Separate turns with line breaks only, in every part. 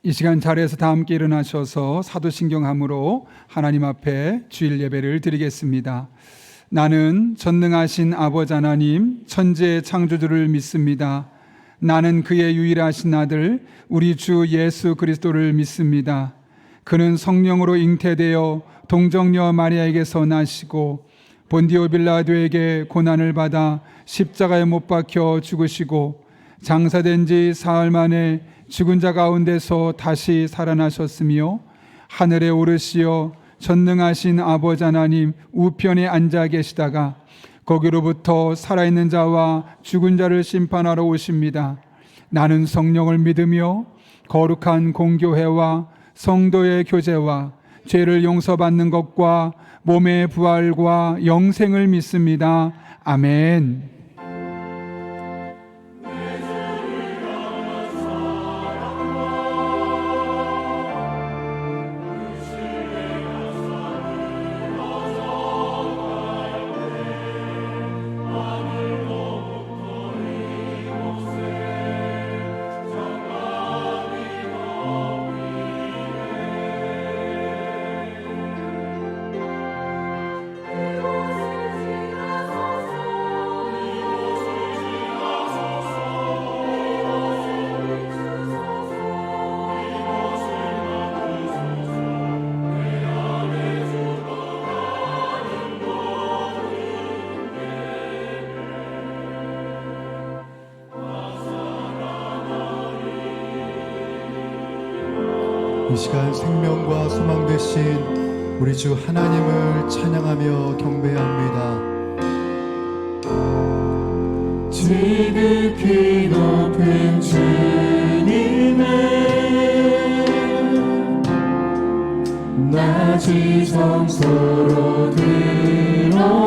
이 시간 자리에서 다 함께 일어나셔서 사도신경함으로 하나님 앞에 주일 예배를 드리겠습니다. 나는 전능하신 아버지 하나님 천지의 창조주를 믿습니다. 나는 그의 유일하신 아들 우리 주 예수 그리스도를 믿습니다. 그는 성령으로 잉태되어 동정녀 마리아에게서 나시고 본디오 빌라도에게 고난을 받아 십자가에 못 박혀 죽으시고 장사된 지 사흘 만에 죽은 자 가운데서 다시 살아나셨으며 하늘에 오르시어 전능하신 아버지 하나님 우편에 앉아 계시다가 거기로부터 살아있는 자와 죽은 자를 심판하러 오십니다. 나는 성령을 믿으며 거룩한 공교회와 성도의 교제와 죄를 용서받는 것과 몸의 부활과 영생을 믿습니다. 아멘.
이 시간 생명과 소망 되신 우리 주 하나님을 찬양하며 경배합니다.
지극히 높은 주님을 낮은 성소로 들어갑니다.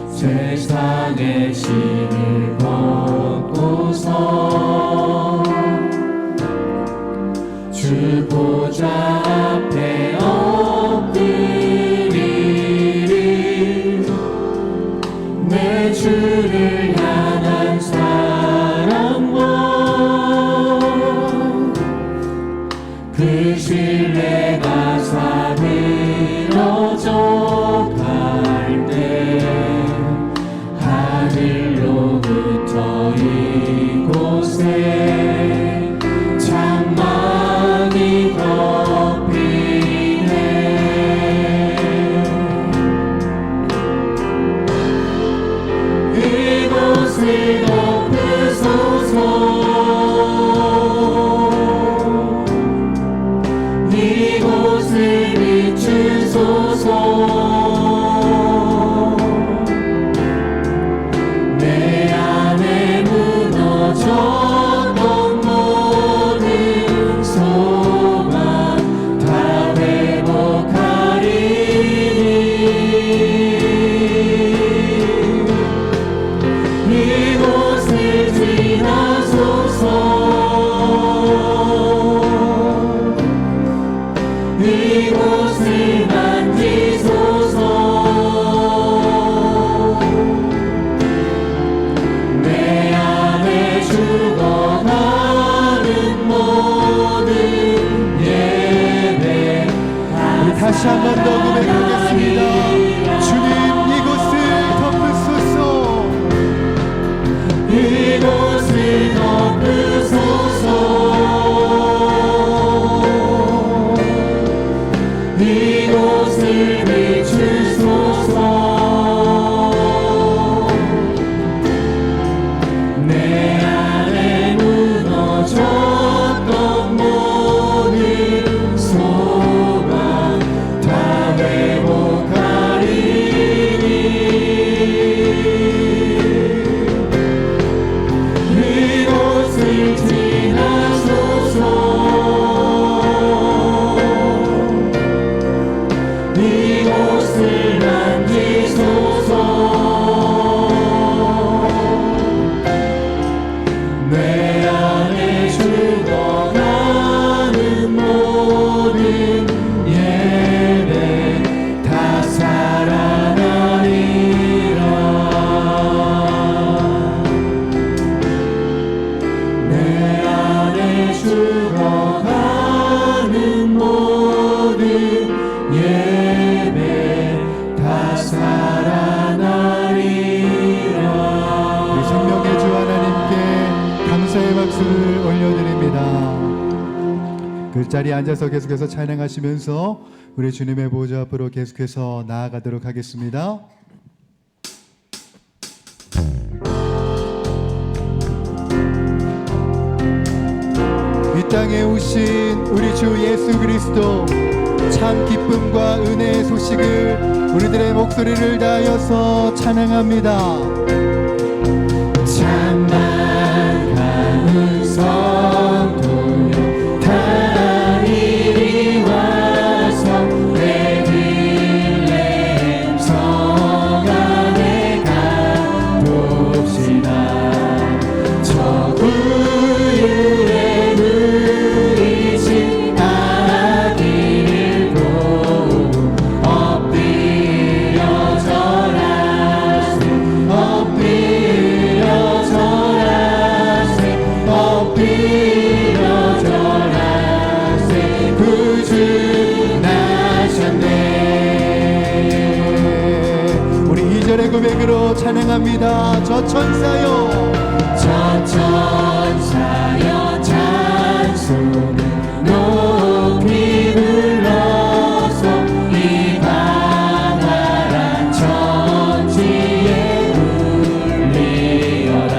세상의 신을 벗고서 주 보좌 앞에 엎드리리. 내 주를 향한 사랑과 그 신뢰가 사들어져 갈 때 하늘로부터 이곳에 장막이 덮이네. 이곳을 덮으소서. 이곳을 비추소서. 내 안에 무너졌던 모든 소망 다 회복하리니. 이곳을 지나소서. 이곳을 만지소서. 내 안에 죽어가는 모든 예배
우리 다시 한 번 더 고백하겠습니다. 주님 이곳을 덮으소서.
이곳을 덮으소서. 이곳을 비추소서. 내 안에 무너졌던 모든 소망 다 회복하리니. 이곳을 지나소서. 이곳을 만지소서. 내 안에 죽어가는 모든 예배 다 살아나리라. 내
우리 자리에 앉아서 계속해서 찬양하시면서 우리 주님의 보좌 앞으로 계속해서 나아가도록 하겠습니다. 이 땅에 오신 우리 주 예수 그리스도 참 기쁨과 은혜의 소식을 우리들의 목소리를 다하여서 찬양합니다.
찬양하는 성도여 다 이리 와서 베들레헴 성 안에 가봅시다. 저 구유에 누이신 아기를 보고 엎드려 절하세 엎드려 절하세 엎드려 절하세 구주 나셨네.
우리 2절의 고백으로 찬양합니다. 저 천사여
저 천사여 찬송을 높이 불러서 이 광활한 천지에 울리어라.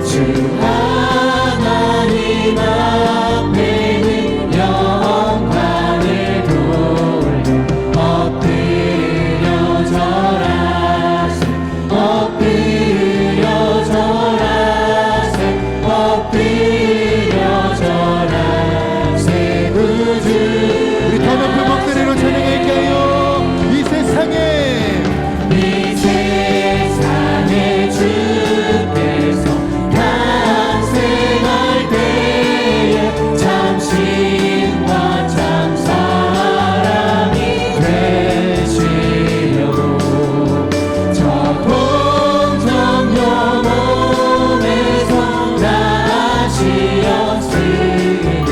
주 하나님 앞에는 영광을 돌려 엎드려 절하세 엎드려 절하세 엎드려 절하세 구주.
우리 더 높은 목소리로 찬양할까요? 이 세상에
이 세상의 주께서 탄생할 때에 참 신과 참 사랑이 되시려고 저 동정녀 몸에서 나시었으니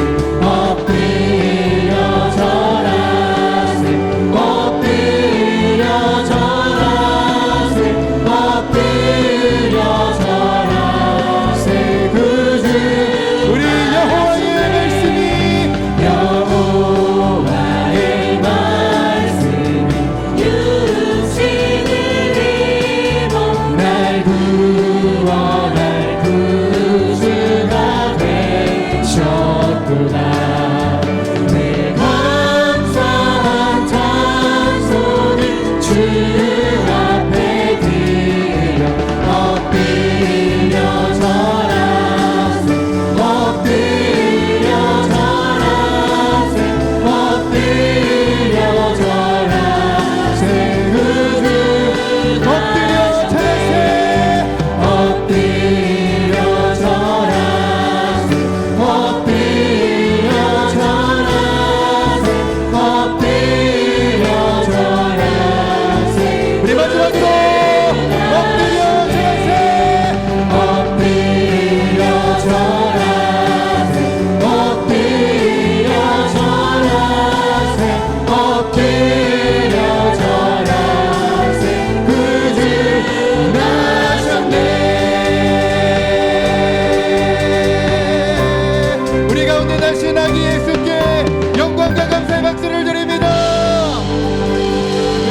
엎드려 절하세 엎드려 절하세 엎드려 절하세 구주.
우리 여호와의 말씀이
여호와의 말씀이 육신을 입어 날 구원할 구주가 되셨구나. 내 감사한 찬송을 주 앞에 드려 엎드려 절하세 엎드려 절하세 엎드려 절하세 구주.
엎드려 찬양세
엎드려 절하세 엎드려 절하세 엎드려 절하세.
우리 마지막으로 엎드려 찬양세
엎드려 절하세 엎드려 절하세 엎드려 절하세 구주 나셨네.
우리 가운데 날씬하기 예수께 영광과 감사의 박수를 드립니다. 네.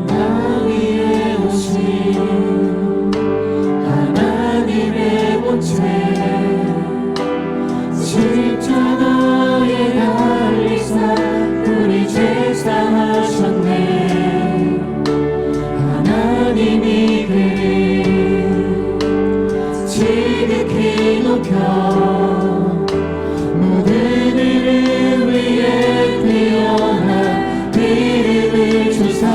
땅 위에 오신 하나님의 본체 십자가에 달리사 우리 죄 사하셨네. 하나님이 그를 지극히 높여 모든 이름 위에 뛰어난 이름을 주사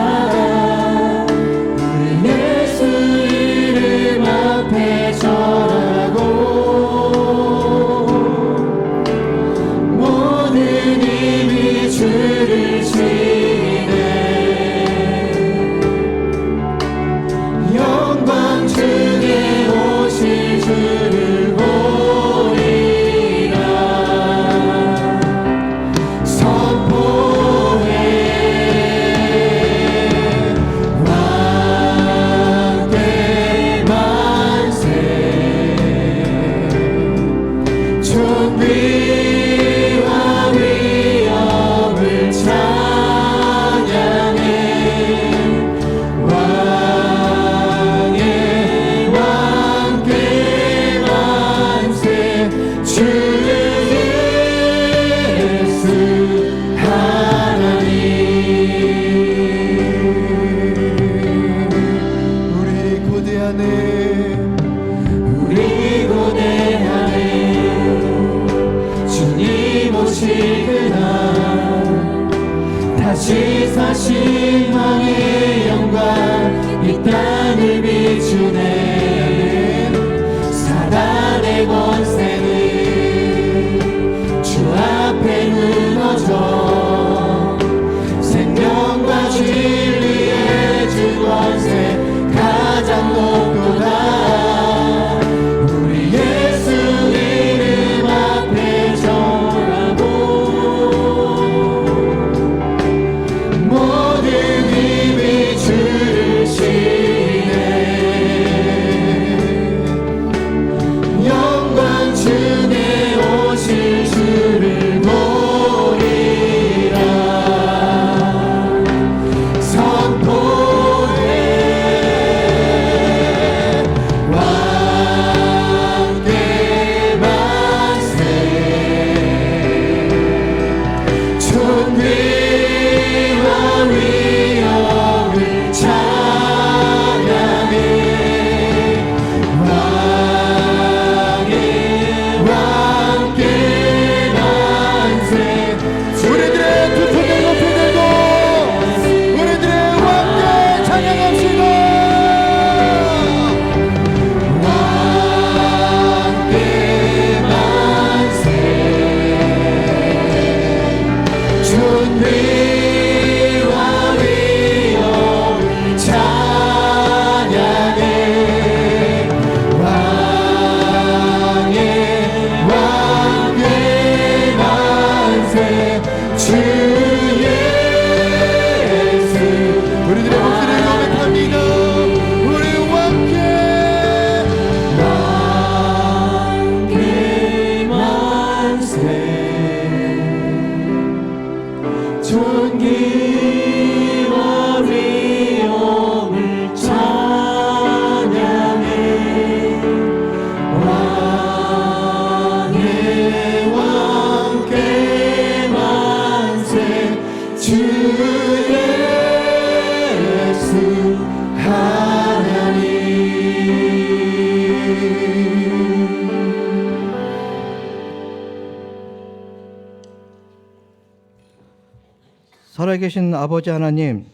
살아계신 아버지 하나님,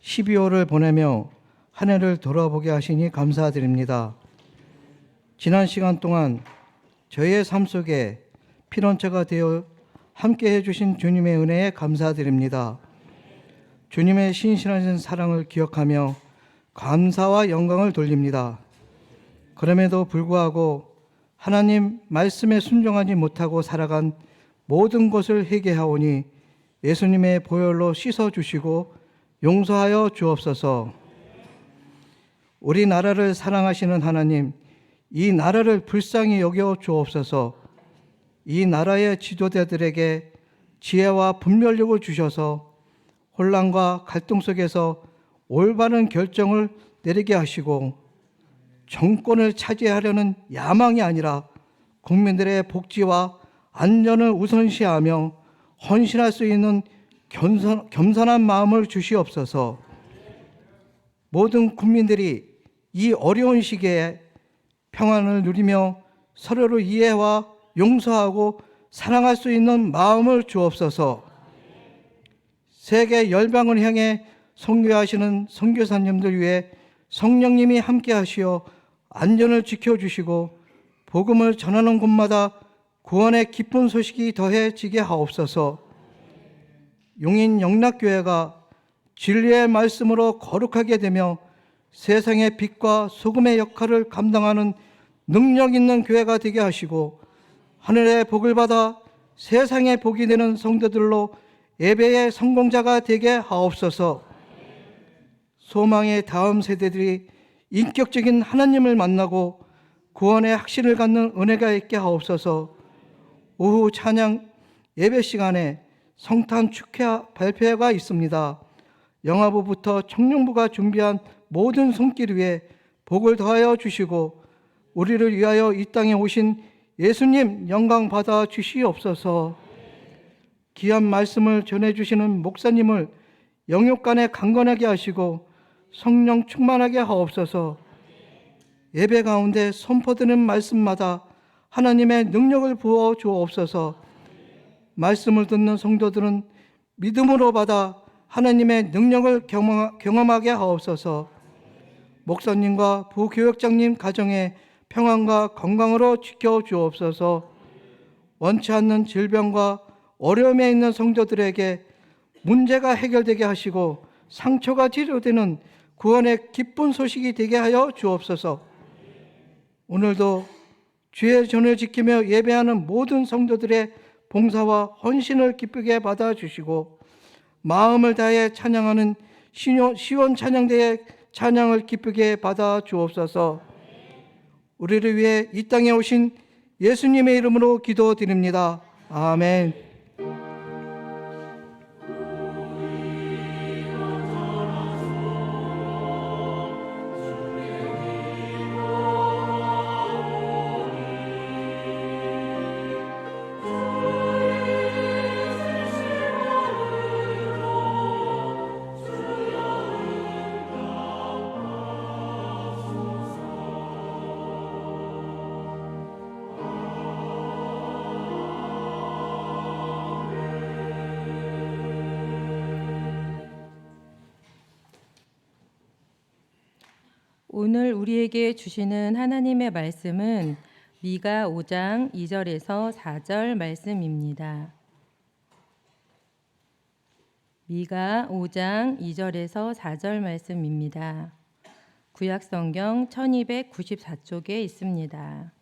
12월을 보내며 한 해를 돌아보게 하시니 감사드립니다. 지난 시간 동안 저희의 삶 속에 피난처가 되어 함께 해주신 주님의 은혜에 감사드립니다. 주님의 신실하신 사랑을 기억하며 감사와 영광을 돌립니다. 그럼에도 불구하고 하나님 말씀에 순종하지 못하고 살아간 모든 것을 회개하오니 예수님의 보혈로 씻어주시고 용서하여 주옵소서. 우리나라를 사랑하시는 하나님, 이 나라를 불쌍히 여겨 주옵소서. 이 나라의 지도자들에게 지혜와 분별력을 주셔서 혼란과 갈등 속에서 올바른 결정을 내리게 하시고 정권을 차지하려는 야망이 아니라 국민들의 복지와 안전을 우선시하며 헌신할 수 있는 겸손한 마음을 주시옵소서. 모든 국민들이 이 어려운 시기에 평안을 누리며 서로를 이해와 용서하고 사랑할 수 있는 마음을 주옵소서. 세계 열방을 향해 선교하시는 선교사님들 위해 성령님이 함께 하시어 안전을 지켜주시고 복음을 전하는 곳마다 구원의 기쁜 소식이 더해지게 하옵소서. 용인 영락교회가 진리의 말씀으로 거룩하게 되며 세상의 빛과 소금의 역할을 감당하는 능력 있는 교회가 되게 하시고 하늘의 복을 받아 세상의 복이 되는 성도들로 예배의 성공자가 되게 하옵소서. 소망의 다음 세대들이 인격적인 하나님을 만나고 구원의 확신을 갖는 은혜가 있게 하옵소서. 오후 찬양 예배 시간에 성탄 축회 발표회가 있습니다. 영화부부터 청년부가 준비한 모든 손길 위에 복을 더하여 주시고 우리를 위하여 이 땅에 오신 예수님 영광 받아 주시옵소서. 귀한 말씀을 전해주시는 목사님을 영육간에 강건하게 하시고 성령 충만하게 하옵소서. 예배 가운데 선포되는 말씀마다 하나님의 능력을 부어 주옵소서. 말씀을 듣는 성도들은 믿음으로 받아 하나님의 능력을 경험하게 하옵소서. 목사님과 부교역장님 가정에 평안과 건강으로 지켜주옵소서. 원치 않는 질병과 어려움에 있는 성도들에게 문제가 해결되게 하시고 상처가 치료되는 구원의 기쁜 소식이 되게 하여 주옵소서. 오늘도 주의 전을 지키며 예배하는 모든 성도들의 봉사와 헌신을 기쁘게 받아주시고 마음을 다해 찬양하는 시원 찬양대의 찬양을 기쁘게 받아 주옵소서. 우리를 위해 이 땅에 오신 예수님의 이름으로 기도드립니다. 아멘.
오늘 우리에게 주시는 하나님의 말씀은 미가 5장 2절에서 4절 말씀입니다. 미가 5장 2절에서 4절 말씀입니다. 구약성경 1294쪽에 있습니다.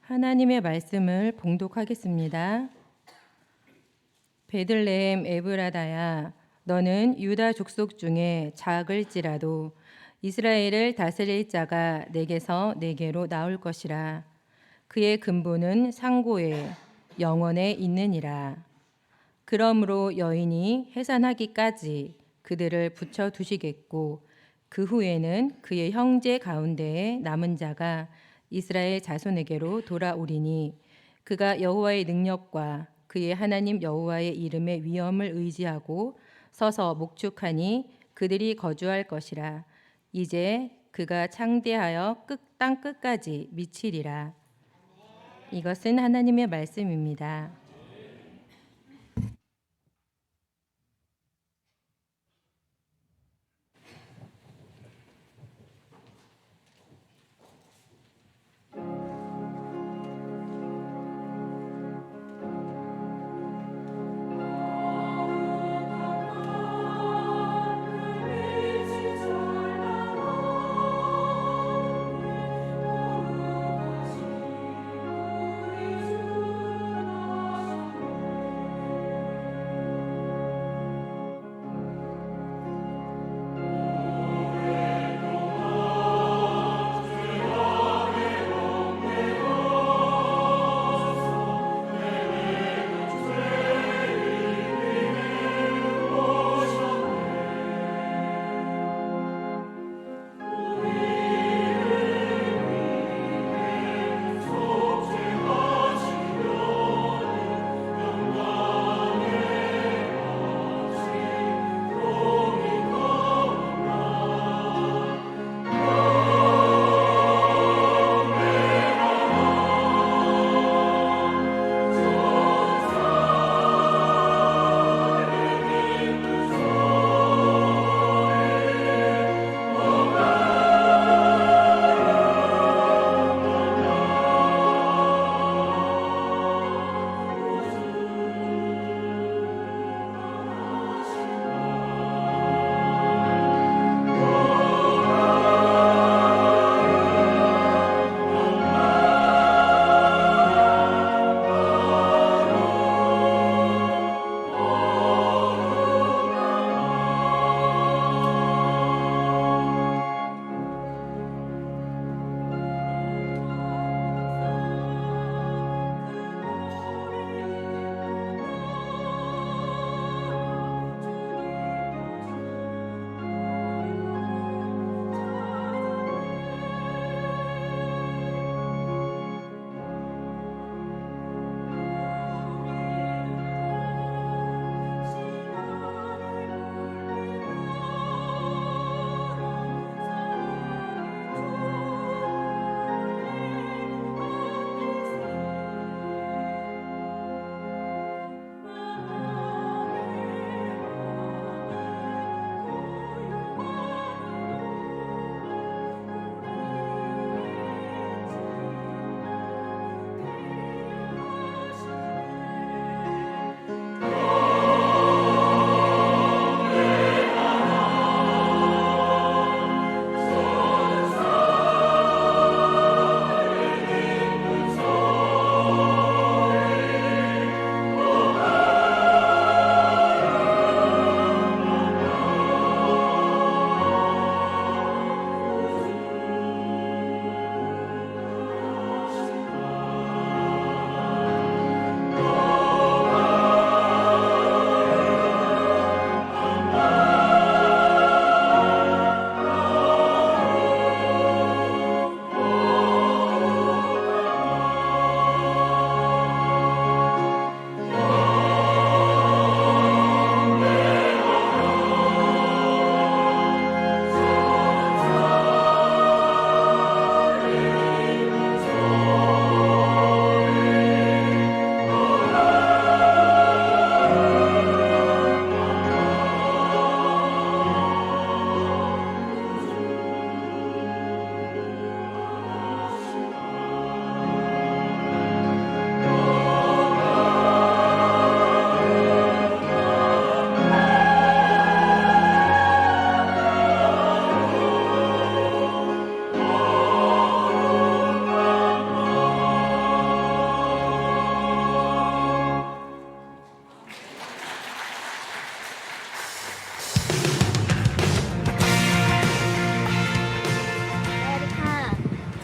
하나님의 말씀을 봉독하겠습니다. 베들레헴 에브라다야, 너는 유다 족속 중에 작을지라도 이스라엘을 다스릴 자가 내게서 내게로 나올 것이라. 그의 근본은 상고에 영원에 있느니라. 그러므로 여인이 해산하기까지 그들을 붙여 두시겠고 그 후에는 그의 형제 가운데에 남은 자가 이스라엘 자손에게로 돌아오리니 그가 여호와의 능력과 그의 하나님 여호와의 이름의 위엄을 의지하고 서서 목축하니 그들이 거주할 것이라. 이제 그가 창대하여 땅 끝까지 미치리라. 이것은 하나님의 말씀입니다.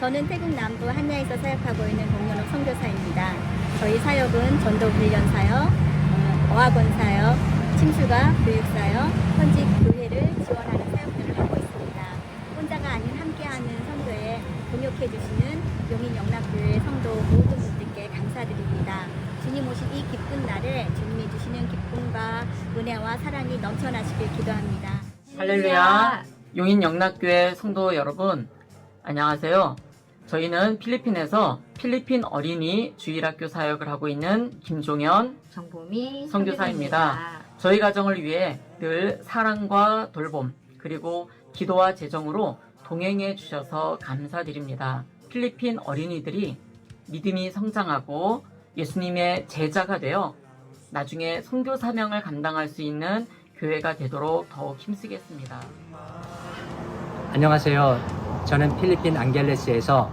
저는 태국 남부 한야에서 사역하고 있는 공연옥 선교사입니다. 저희 사역은 전도 훈련 사역, 어학원 사역, 침수가 교육 사역, 현지 교회를 지원하는 사역들을 하고 있습니다. 혼자가 아닌 함께하는 선교에 동역해 주시는 용인 영락교회 성도 모든 분들께 감사드립니다. 주님 오신 이 기쁜 날에 주님이 주시는 기쁨과 은혜와 사랑이 넘쳐나시길 기도합니다.
할렐루야. 용인영락교회 성도 여러분, 안녕하세요. 저희는 필리핀에서 필리핀 어린이 주일학교 사역을 하고 있는 김종현
정보미
선교사입니다. 저희 가정을 위해 늘 사랑과 돌봄 그리고 기도와 재정으로 동행해 주셔서 감사드립니다. 필리핀 어린이들이 믿음이 성장하고 예수님의 제자가 되어 나중에 선교 사명을 감당할 수 있는 교회가 되도록 더욱 힘쓰겠습니다.
안녕하세요. 저는 필리핀 앙겔레스에서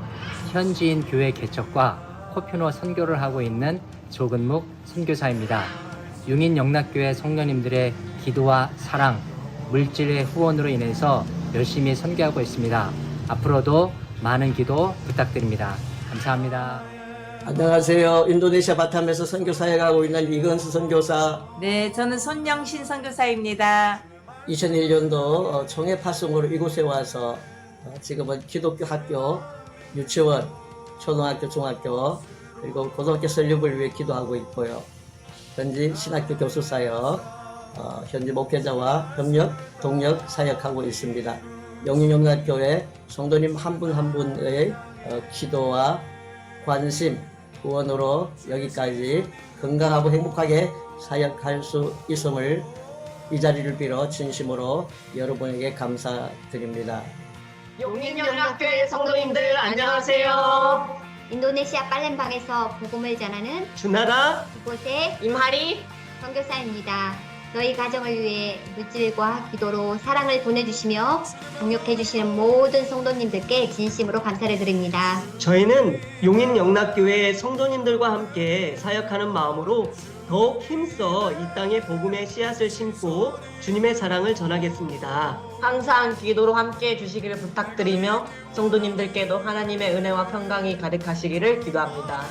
현지인 교회 개척과 코피노 선교를 하고 있는 조근묵 선교사입니다. 용인 영락교회 성도님들의 기도와 사랑, 물질의 후원으로 인해서 열심히 선교하고 있습니다. 앞으로도 많은 기도 부탁드립니다. 감사합니다.
안녕하세요. 인도네시아 바탐에서 선교 사역하고 있는 이건수 선교사.
네, 저는 손영신 선교사입니다.
2001년도 총회 파송으로 이곳에 와서 지금은 기독교 학교, 유치원, 초등학교, 중학교 그리고 고등학교 설립을 위해 기도하고 있고요. 현지 신학교 교수 사역, 현지 목회자와 협력, 동력 사역하고 있습니다. 용인영락교회 성도님 한 분 한 분의 기도와 관심, 후원으로 여기까지 건강하고 행복하게 사역할 수 있음을 이 자리를 빌어 진심으로 여러분에게 감사드립니다.
용인영락교회 성도님들 안녕하세요.
인도네시아 팔렘방에서 복음을 전하는
주나라
이곳의
임하리
선교사입니다. 너희 가정을 위해 물질과 기도로 사랑을 보내주시며 동역해주시는 모든 성도님들께 진심으로 감사를 드립니다.
저희는 용인영락교회 성도님들과 함께 사역하는 마음으로 더욱 힘써 이 땅에 복음의 씨앗을 심고 주님의 사랑을 전하겠습니다. 항상 기도로 함께 해주시기를 부탁드리며 성도님들께도 하나님의 은혜와 평강이 가득하시기를 기도합니다.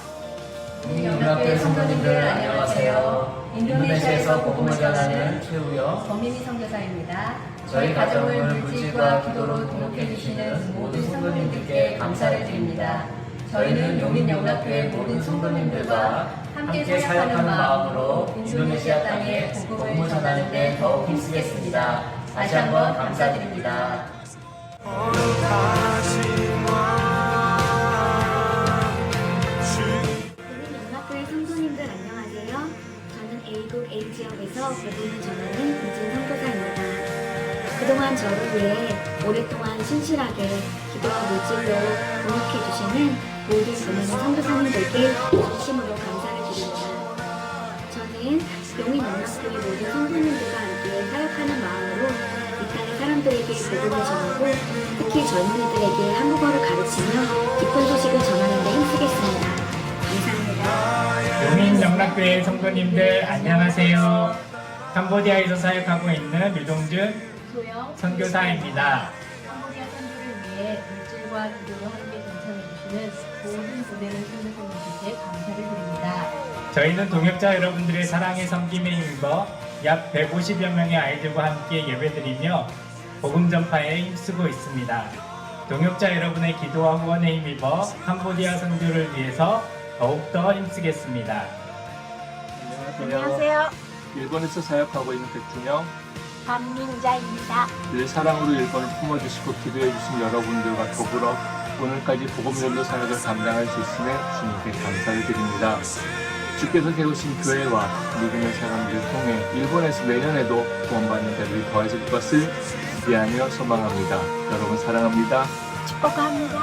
용인영락교회 성도님들 안녕하세요. 인도네시아에서 복음을 전하는 최우영
범민희 선교사입니다.
저희 가정을 물질과 기도로 동역해 주시는 모든 성도님들께 감사를 드립니다. 저희는 용인영락교회 모든 성도님들과 함께 사역하는 마음으로 인도네시아 땅에 복음을 전하는 데 더욱 힘쓰겠습니다. 다시 한번 감사드립니다.
용인영락교회 성도님들 안녕하세요. 저는 A국 A지역에서 복음을 전하는 이진 선교사입니다. 그동안 저를 위해 오랫동안 신실하게 기도와 물질로 동역해주시는 모든 보내는 선교사님들께 진심으로 감사를 드립니다. 저는 용인영락교회 모든 성도님들과 함께 사역하는 마음으로 이 땅의 사람들에게 복음을 전하고 특히 젊은이들에게 한국어를 가르치며 기쁜 소식을 전하는 데 힘쓰겠습니다. 감사합니다.
용인영락교회 성도님들 안녕하세요. 캄보디아에서 사역하고 있는 유동준 선교사입니다.
캄보디아 선교를 위해 물질과 기도로 함께 동참해 주시는 모든 보내는 선교사님들께 감사를 드립니다.
저희는 동역자 여러분들의 사랑에 섬김에 힘입어 약 150여 명의 아이들과 함께 예배드리며 복음 전파에 힘쓰고 있습니다. 동역자 여러분의 기도와 후원에 힘입어 캄보디아 선교를 위해서 더욱더 힘쓰겠습니다.
안녕하세요. 일본에서 사역하고 있는 백준영,
박민자입니다.
늘 사랑으로 일본을 품어주시고 기도해주신 여러분들과 더불어 오늘까지 복음연로 사역을 감당할 수 있음에 주님께 감사를 드립니다. 주께서 세우신 교회와 믿음의 사람들을 통해 일본에서 내년에도 구원받는 자들이 더해질 것을 기대하며 소망합니다. 여러분 사랑합니다.
축복합니다.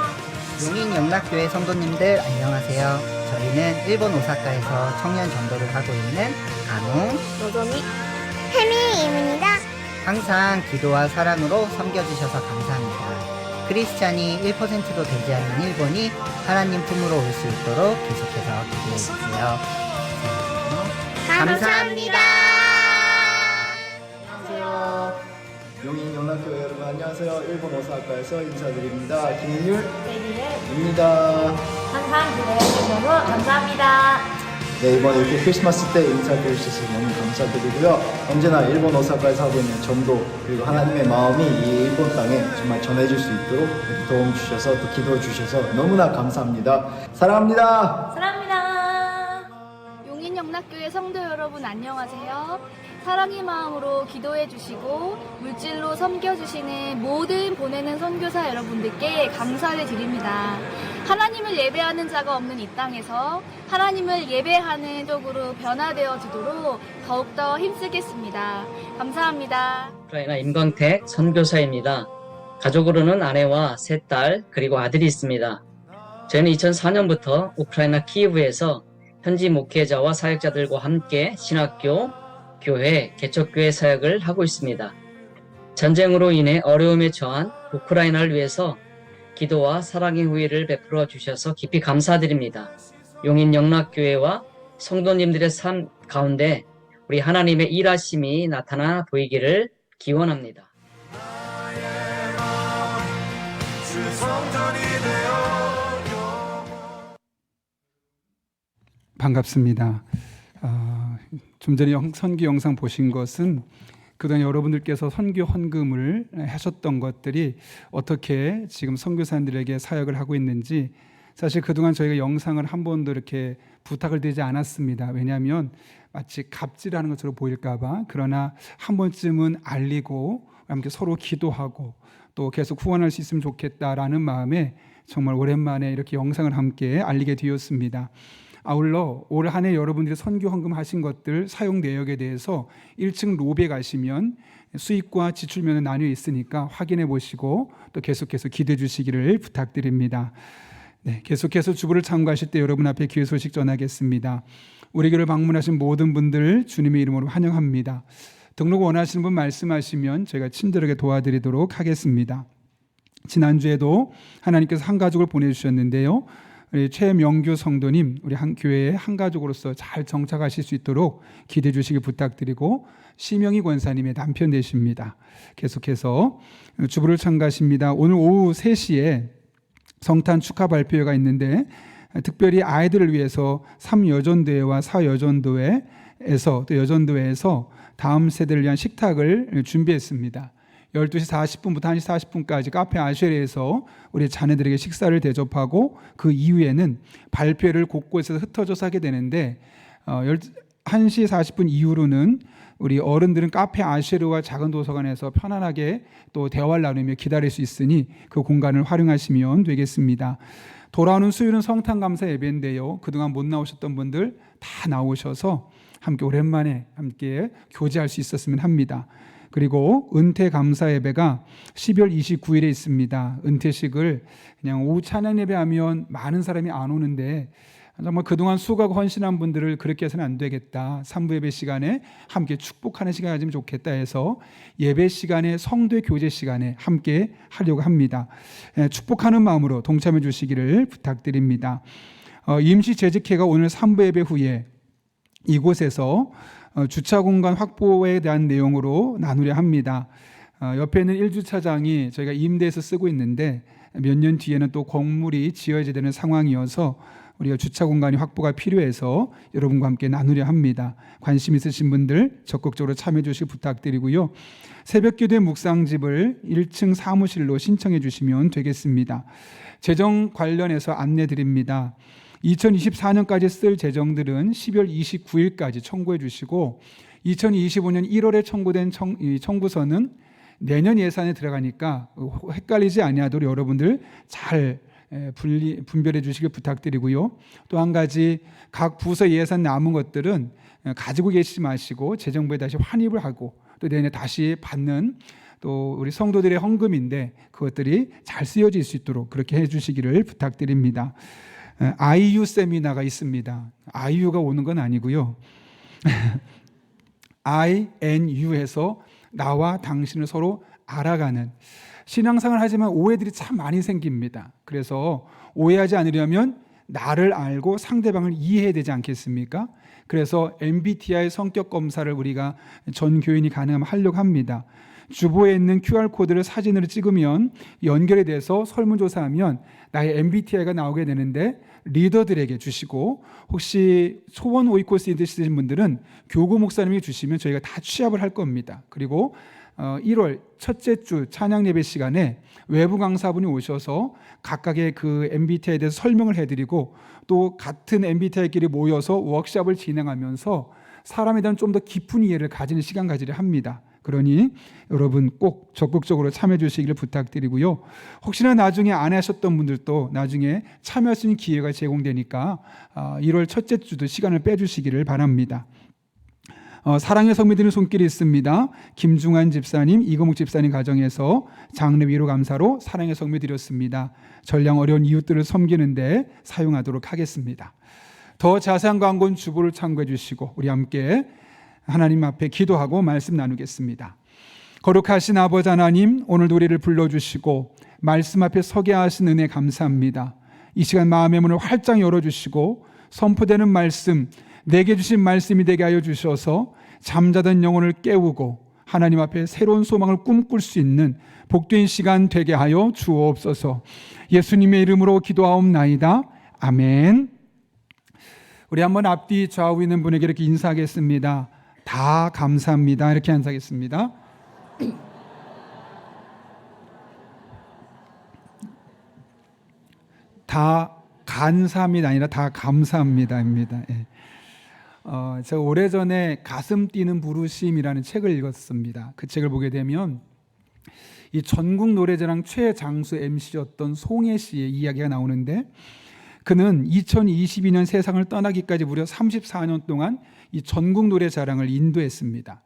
용인영락교회 성도님들 안녕하세요. 저희는 일본 오사카에서 청년 전도를 하고 있는 안웅,
노조미, 혜미입니다.
항상 기도와 사랑으로 섬겨주셔서 감사합니다. 크리스찬이 1%도 되지 않는 일본이 하나님 품으로 올 수 있도록 계속해서 기도해주세요. 감사합니다.
안녕하세요. 용인영락교회 여러분 안녕하세요. 일본 오사카에서 인사드립니다. 김인율입니다.
항상 기도해주셔서 감사합니다.
네, 이번 이렇게 크리스마스 때 인사드릴 수 있어서 너무 감사드리고요. 언제나 일본 오사카에서 하고 있는 전도 그리고 하나님의 마음이 이 일본 땅에 정말 전해질 수 있도록 도움 주셔서 또 기도해 주셔서 너무나 감사합니다. 사랑합니다.
사랑합니다.
용인영락교회 성도 여러분 안녕하세요. 사랑의 마음으로 기도해 주시고 물질로 섬겨 주시는 모든 보내는 선교사 여러분들께 감사를 드립니다. 하나님을 예배하는 자가 없는 이 땅에서 하나님을 예배하는 쪽으로 변화되어지도록 더욱더 힘쓰겠습니다. 감사합니다.
우크라이나 임광택 선교사입니다. 가족으로는 아내와 세 딸 그리고 아들이 있습니다. 저희는 2004년부터 우크라이나 키예브에서 현지 목회자와 사역자들과 함께 신학교, 교회, 개척교회 사역을 하고 있습니다. 전쟁으로 인해 어려움에 처한 우크라이나를 위해서 기도와 사랑의 후위를 베풀어 주셔서 깊이 감사드립니다. 용인영락교회와 성도님들의 삶 가운데 우리 하나님의 일하심이 나타나 보이기를 기원합니다.
반갑습니다. 좀 전에 선교 영상 보신 것은 그동안 여러분들께서 선교 헌금을 하셨던 것들이 어떻게 지금 선교사님들에게 사역을 하고 있는지, 사실 그동안 저희가 영상을 한 번도 이렇게 부탁을 드리지 않았습니다. 왜냐하면 마치 갑질하는 것처럼 보일까 봐. 그러나 한 번쯤은 알리고 함께 서로 기도하고 또 계속 후원할 수 있으면 좋겠다라는 마음에 정말 오랜만에 이렇게 영상을 함께 알리게 되었습니다. 아울러 올 한 해 여러분들이 선교 헌금 하신 것들 사용 내역에 대해서 1층 로비에 가시면 수입과 지출면은 나뉘어 있으니까 확인해 보시고 또 계속해서 기도해 주시기를 부탁드립니다. 네, 계속해서 주보를 참고하실 때 여러분 앞에 기회 소식 전하겠습니다. 우리 교회를 방문하신 모든 분들 주님의 이름으로 환영합니다. 등록 원하시는 분 말씀하시면 저희가 친절하게 도와드리도록 하겠습니다. 지난주에도 하나님께서 한 가족을 보내주셨는데요. 우리 최명규 성도님, 우리 한 교회의 한 가족으로서 잘 정착하실 수 있도록 기도해 주시기 부탁드리고, 심영희 권사님의 남편 되십니다. 계속해서 주보를 참가하십니다. 오늘 오후 3시에 성탄 축하 발표회가 있는데 특별히 아이들을 위해서 3여전도회와 4여전도회에서 또 여전도회에서 다음 세대를 위한 식탁을 준비했습니다. 12시 40분부터 1시 40분까지 카페 아쉐레에서 우리 자녀들에게 식사를 대접하고 그 이후에는 발표를 곳곳에서 흩어져서 하게 되는데 1시 40분 이후로는 우리 어른들은 카페 아쉐르와 작은 도서관에서 편안하게 또 대화를 나누며 기다릴 수 있으니 그 공간을 활용하시면 되겠습니다. 돌아오는 수요일은 성탄감사 예배인데요. 그동안 못 나오셨던 분들 다 나오셔서 함께 오랜만에 함께 교제할 수 있었으면 합니다. 그리고 은퇴 감사 예배가 12월 29일에 있습니다. 은퇴식을 그냥 오후 찬양 예배하면 많은 사람이 안 오는데 정말 그동안 수고하고 헌신한 분들을 그렇게 해서는 안 되겠다. 3부 예배 시간에 함께 축복하는 시간 가지면 좋겠다 해서 예배 시간에 성도의 교제 시간에 함께 하려고 합니다. 축복하는 마음으로 동참해 주시기를 부탁드립니다. 임시 재직회가 오늘 3부 예배 후에 이곳에서 주차 공간 확보에 대한 내용으로 나누려 합니다. 옆에 있는 1주차장이 저희가 임대해서 쓰고 있는데 몇 년 뒤에는 또 건물이 지어져야 되는 상황이어서 우리가 주차 공간이 확보가 필요해서 여러분과 함께 나누려 합니다. 관심 있으신 분들 적극적으로 참여해 주시기 부탁드리고요. 새벽기도의 묵상집을 1층 사무실로 신청해 주시면 되겠습니다. 재정 관련해서 안내 드립니다. 2024년까지 쓸 재정들은 12월 29일까지 청구해 주시고 2025년 1월에 청구된 청구서는 내년 예산에 들어가니까 헷갈리지 아니하도록 여러분들 잘 분별해 주시길 부탁드리고요. 또 한 가지 각 부서 예산 남은 것들은 가지고 계시지 마시고 재정부에 다시 환입을 하고 또 내년에 다시 받는 또 우리 성도들의 헌금인데 그것들이 잘 쓰여질 수 있도록 그렇게 해주시기를 부탁드립니다. IU 세미나가 있습니다. IU가 오는 건 아니고요. INU에서 나와 당신을 서로 알아가는 신앙생활을 하지만 오해들이 참 많이 생깁니다. 그래서 오해하지 않으려면 나를 알고 상대방을 이해해야 되지 않겠습니까? 그래서 MBTI 성격 검사를 우리가 전 교인이 가능하면 하려고 합니다. 주보에 있는 QR코드를 사진으로 찍으면 연결이 돼서 설문조사하면 나의 MBTI가 나오게 되는데 리더들에게 주시고 혹시 소원 오이코스 있으신 분들은 교구 목사님이 주시면 저희가 다 취합을 할 겁니다. 그리고 1월 첫째 주 찬양 예배 시간에 외부 강사분이 오셔서 각각의 그 MBTI에 대해서 설명을 해드리고 또 같은 MBTI끼리 모여서 워크숍을 진행하면서 사람에 대한 좀 더 깊은 이해를 가지는 시간 가지려 합니다. 그러니 여러분 꼭 적극적으로 참여해 주시기를 부탁드리고요. 혹시나 나중에 안 하셨던 분들도 나중에 참여할 수 있는 기회가 제공되니까 1월 첫째 주도 시간을 빼주시기를 바랍니다. 사랑의 성민들의 손길이 있습니다. 김중환 집사님, 이거묵 집사님 가정에서 장례 위로 감사로 사랑의 성미 드렸습니다. 전량 어려운 이웃들을 섬기는데 사용하도록 하겠습니다. 더 자세한 광고는 주보를 참고해 주시고 우리 함께 하나님 앞에 기도하고 말씀 나누겠습니다. 거룩하신 아버지 하나님, 오늘도 우리를 불러주시고 말씀 앞에 서게 하신 은혜 감사합니다. 이 시간 마음의 문을 활짝 열어주시고 선포되는 말씀, 내게 주신 말씀이 되게 하여 주셔서 잠자던 영혼을 깨우고 하나님 앞에 새로운 소망을 꿈꿀 수 있는 복된 시간 되게 하여 주옵소서. 예수님의 이름으로 기도하옵나이다. 아멘. 우리 한번 앞뒤 좌우 있는 분에게 이렇게 인사하겠습니다. 다 감사합니다. 이렇게 인사하겠습니다. 다 감사합니다 아니라 다 감사합니다입니다. 예. 제가 오래전에 가슴 뛰는 부르심이라는 책을 읽었습니다. 그 책을 보게 되면 이 전국 노래자랑 최장수 MC였던 송혜 씨의 이야기가 나오는데 그는 2022년 세상을 떠나기까지 무려 34년 동안 이 전국 노래자랑을 인도했습니다.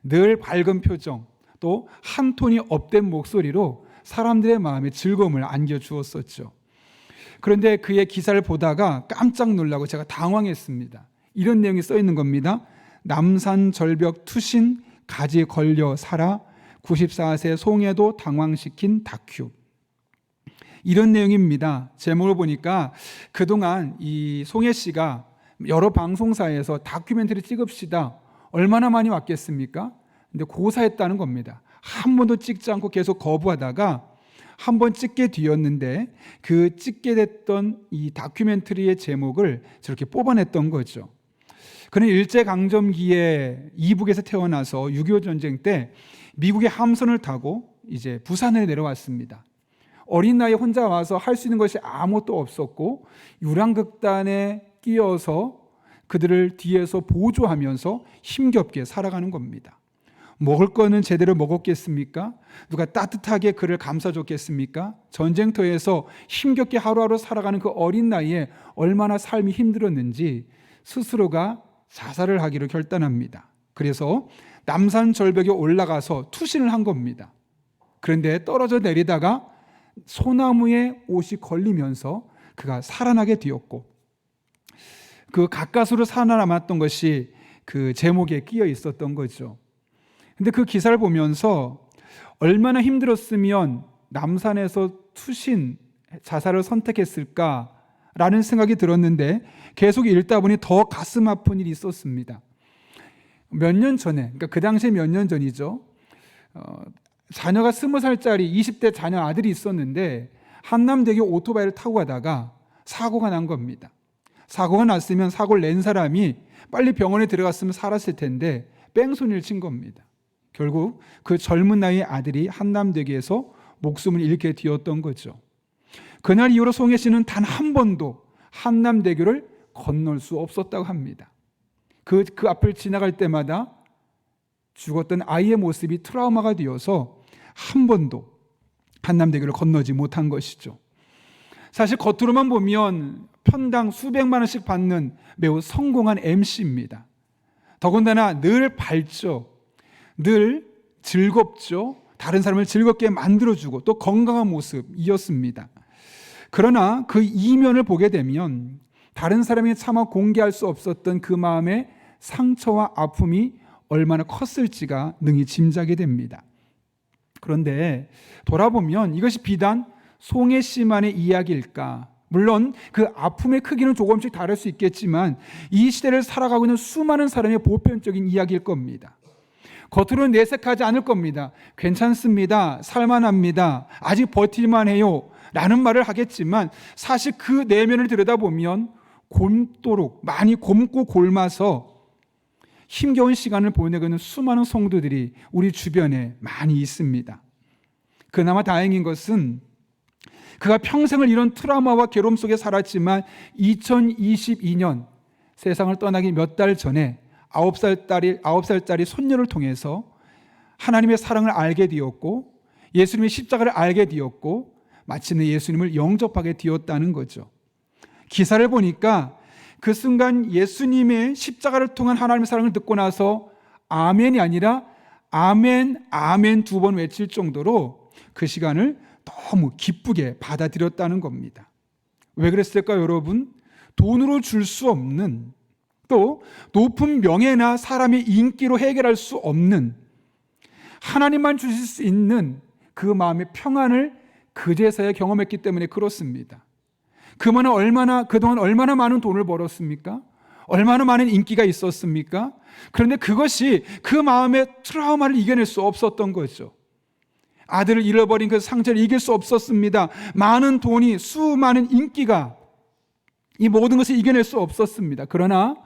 늘 밝은 표정 또 한 톤이 업된 목소리로 사람들의 마음에 즐거움을 안겨주었었죠. 그런데 그의 기사를 보다가 깜짝 놀라고 제가 당황했습니다. 이런 내용이 써 있는 겁니다. 남산 절벽 투신 가지 걸려 살아 94세 송혜도 당황시킨 다큐. 이런 내용입니다. 제목을 보니까 그동안 이 송혜 씨가 여러 방송사에서 다큐멘터리 찍읍시다. 얼마나 많이 왔겠습니까? 근데 고사했다는 겁니다. 한 번도 찍지 않고 계속 거부하다가 한 번 찍게 되었는데 그 찍게 됐던 이 다큐멘터리의 제목을 저렇게 뽑아냈던 거죠. 그는 일제강점기에 이북에서 태어나서 6.25 전쟁 때 미국의 함선을 타고 이제 부산에 내려왔습니다. 어린 나이에 혼자 와서 할 수 있는 것이 아무것도 없었고 유랑극단에 끼어서 그들을 뒤에서 보조하면서 힘겹게 살아가는 겁니다. 먹을 거는 제대로 먹었겠습니까? 누가 따뜻하게 그를 감싸줬겠습니까? 전쟁터에서 힘겹게 하루하루 살아가는 그 어린 나이에 얼마나 삶이 힘들었는지 스스로가 자살을 하기로 결단합니다. 그래서 남산 절벽에 올라가서 투신을 한 겁니다. 그런데 떨어져 내리다가 소나무에 옷이 걸리면서 그가 살아나게 되었고 그 가까스로 살아남았던 것이 그 제목에 끼어 있었던 거죠. 근데 그 기사를 보면서 얼마나 힘들었으면 남산에서 투신 자살을 선택했을까라는 생각이 들었는데 계속 읽다 보니 더 가슴 아픈 일이 있었습니다. 몇 년 전에, 그러니까 그 당시에 몇 년 전이죠. 자녀가 20살짜리 20대 자녀 아들이 있었는데 한남대교 오토바이를 타고 가다가 사고가 난 겁니다. 사고가 났으면 사고를 낸 사람이 빨리 병원에 들어갔으면 살았을 텐데 뺑소니를 친 겁니다. 결국 그 젊은 나이의 아들이 한남대교에서 목숨을 잃게 되었던 거죠. 그날 이후로 송혜 씨는 단 한 번도 한남대교를 건널 수 없었다고 합니다. 그 앞을 지나갈 때마다 죽었던 아이의 모습이 트라우마가 되어서 한 번도 한남대교를 건너지 못한 것이죠. 사실 겉으로만 보면 편당 수백만 원씩 받는 매우 성공한 MC입니다. 더군다나 늘 밝죠. 늘 즐겁죠. 다른 사람을 즐겁게 만들어주고 또 건강한 모습이었습니다. 그러나 그 이면을 보게 되면 다른 사람이 차마 공개할 수 없었던 그 마음의 상처와 아픔이 얼마나 컸을지가 능히 짐작이 됩니다. 그런데 돌아보면 이것이 비단 송혜 씨만의 이야기일까? 물론 그 아픔의 크기는 조금씩 다를 수 있겠지만 이 시대를 살아가고 있는 수많은 사람의 보편적인 이야기일 겁니다. 겉으로는 내색하지 않을 겁니다. 괜찮습니다. 살만합니다. 아직 버틸만 해요. 라는 말을 하겠지만 사실 그 내면을 들여다보면 곪도록 많이 곪고 곪아서 힘겨운 시간을 보내고 있는 수많은 성도들이 우리 주변에 많이 있습니다. 그나마 다행인 것은 그가 평생을 이런 트라우마와 괴로움 속에 살았지만 2022년 세상을 떠나기 몇 달 전에 아홉 살짜리 손녀를 통해서 하나님의 사랑을 알게 되었고 예수님의 십자가를 알게 되었고 마침내 예수님을 영접하게 되었다는 거죠. 기사를 보니까 그 순간 예수님의 십자가를 통한 하나님의 사랑을 듣고 나서 아멘이 아니라 아멘, 아멘 2번 외칠 정도로 그 시간을 너무 기쁘게 받아들였다는 겁니다. 왜 그랬을까요, 여러분? 돈으로 줄 수 없는, 또 높은 명예나 사람의 인기로 해결할 수 없는, 하나님만 주실 수 있는 그 마음의 평안을 그제서야 경험했기 때문에 그렇습니다. 그동안 얼마나 많은 돈을 벌었습니까? 얼마나 많은 인기가 있었습니까? 그런데 그것이 그 마음의 트라우마를 이겨낼 수 없었던 거죠. 아들을 잃어버린 그 상처를 이길 수 없었습니다. 많은 돈이, 수많은 인기가 이 모든 것을 이겨낼 수 없었습니다. 그러나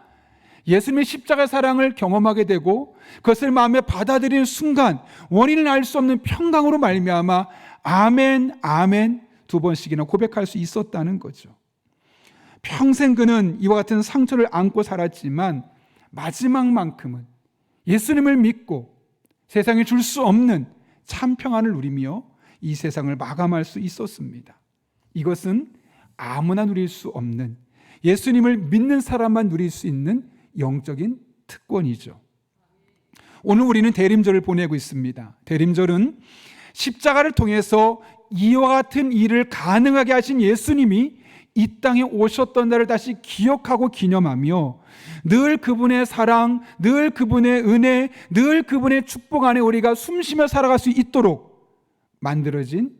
예수님의 십자가 사랑을 경험하게 되고 그것을 마음에 받아들이는 순간 원인을 알 수 없는 평강으로 말미암아 아멘, 아멘 2번씩이나 고백할 수 있었다는 거죠. 평생 그는 이와 같은 상처를 안고 살았지만 마지막만큼은 예수님을 믿고 세상에 줄 수 없는 참 평안을 누리며 이 세상을 마감할 수 있었습니다. 이것은 아무나 누릴 수 없는, 예수님을 믿는 사람만 누릴 수 있는 영적인 특권이죠. 오늘 우리는 대림절을 보내고 있습니다. 대림절은 십자가를 통해서 이와 같은 일을 가능하게 하신 예수님이 이 땅에 오셨던 날을 다시 기억하고 기념하며 늘 그분의 사랑, 늘 그분의 은혜, 늘 그분의 축복 안에 우리가 숨쉬며 살아갈 수 있도록 만들어진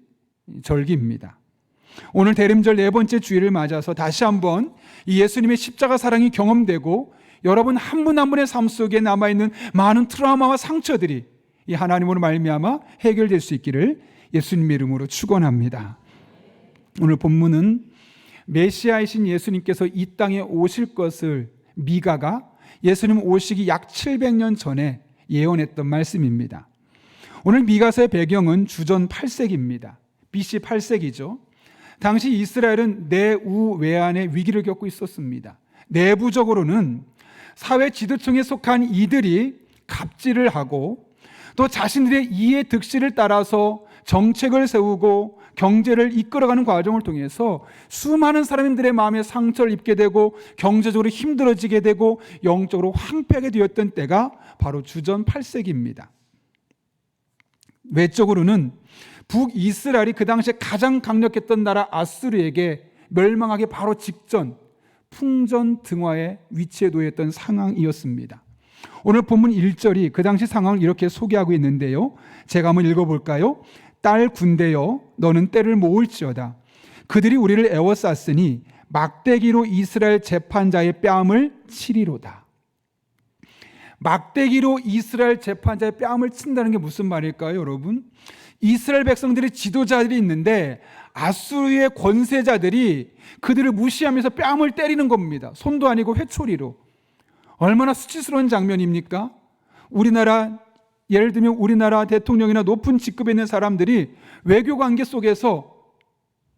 절기입니다. 오늘 대림절 4번째 주일을 맞아서 다시 한번 이 예수님의 십자가 사랑이 경험되고 여러분 한 분 한 분의 삶 속에 남아있는 많은 트라우마와 상처들이 이 하나님으로 말미암아 해결될 수 있기를 예수님의 이름으로 축원합니다. 오늘 본문은 메시아이신 예수님께서 이 땅에 오실 것을 미가가 예수님 오시기 약 700년 전에 예언했던 말씀입니다. 오늘 미가서의 배경은 주전 8세기입니다. BC 8세기죠. 당시 이스라엘은 내우 외환의 위기를 겪고 있었습니다. 내부적으로는 사회 지도층에 속한 이들이 갑질을 하고 또 자신들의 이해 득실을 따라서 정책을 세우고 경제를 이끌어가는 과정을 통해서 수많은 사람들의 마음에 상처를 입게 되고 경제적으로 힘들어지게 되고 영적으로 황폐하게 되었던 때가 바로 주전 8세기입니다. 외적으로는 북이스라엘이 그 당시에 가장 강력했던 나라 아수르에게 멸망하기 바로 직전 풍전등화에 위치해 놓였던 상황이었습니다. 오늘 본문 1절이 그 당시 상황을 이렇게 소개하고 있는데요. 제가 한번 읽어볼까요? 딸 군대여 너는 때를 모을지어다. 그들이 우리를 에워쌌으니 막대기로 이스라엘 재판자의 뺨을 치리로다. 막대기로 이스라엘 재판자의 뺨을 친다는 게 무슨 말일까요, 여러분? 이스라엘 백성들의 지도자들이 있는데 아수르의 권세자들이 그들을 무시하면서 뺨을 때리는 겁니다. 손도 아니고 회초리로. 얼마나 수치스러운 장면입니까? 예를 들면 우리나라 대통령이나 높은 직급에 있는 사람들이 외교 관계 속에서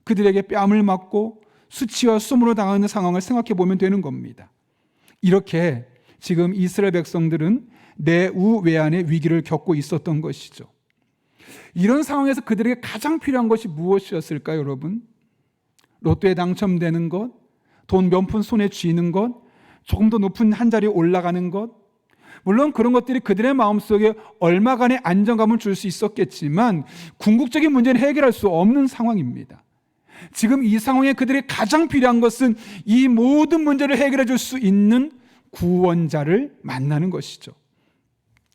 그들에게 뺨을 맞고 수치와 수모로 당하는 상황을 생각해 보면 되는 겁니다. 이렇게 지금 이스라엘 백성들은 내우 외환의 위기를 겪고 있었던 것이죠. 이런 상황에서 그들에게 가장 필요한 것이 무엇이었을까요, 여러분? 로또에 당첨되는 것, 돈 몇 푼 손에 쥐는 것, 조금 더 높은 한 자리에 올라가는 것, 물론 그런 것들이 그들의 마음속에 얼마간의 안정감을 줄 수 있었겠지만 궁극적인 문제는 해결할 수 없는 상황입니다. 지금 이 상황에 그들이 가장 필요한 것은 이 모든 문제를 해결해 줄 수 있는 구원자를 만나는 것이죠.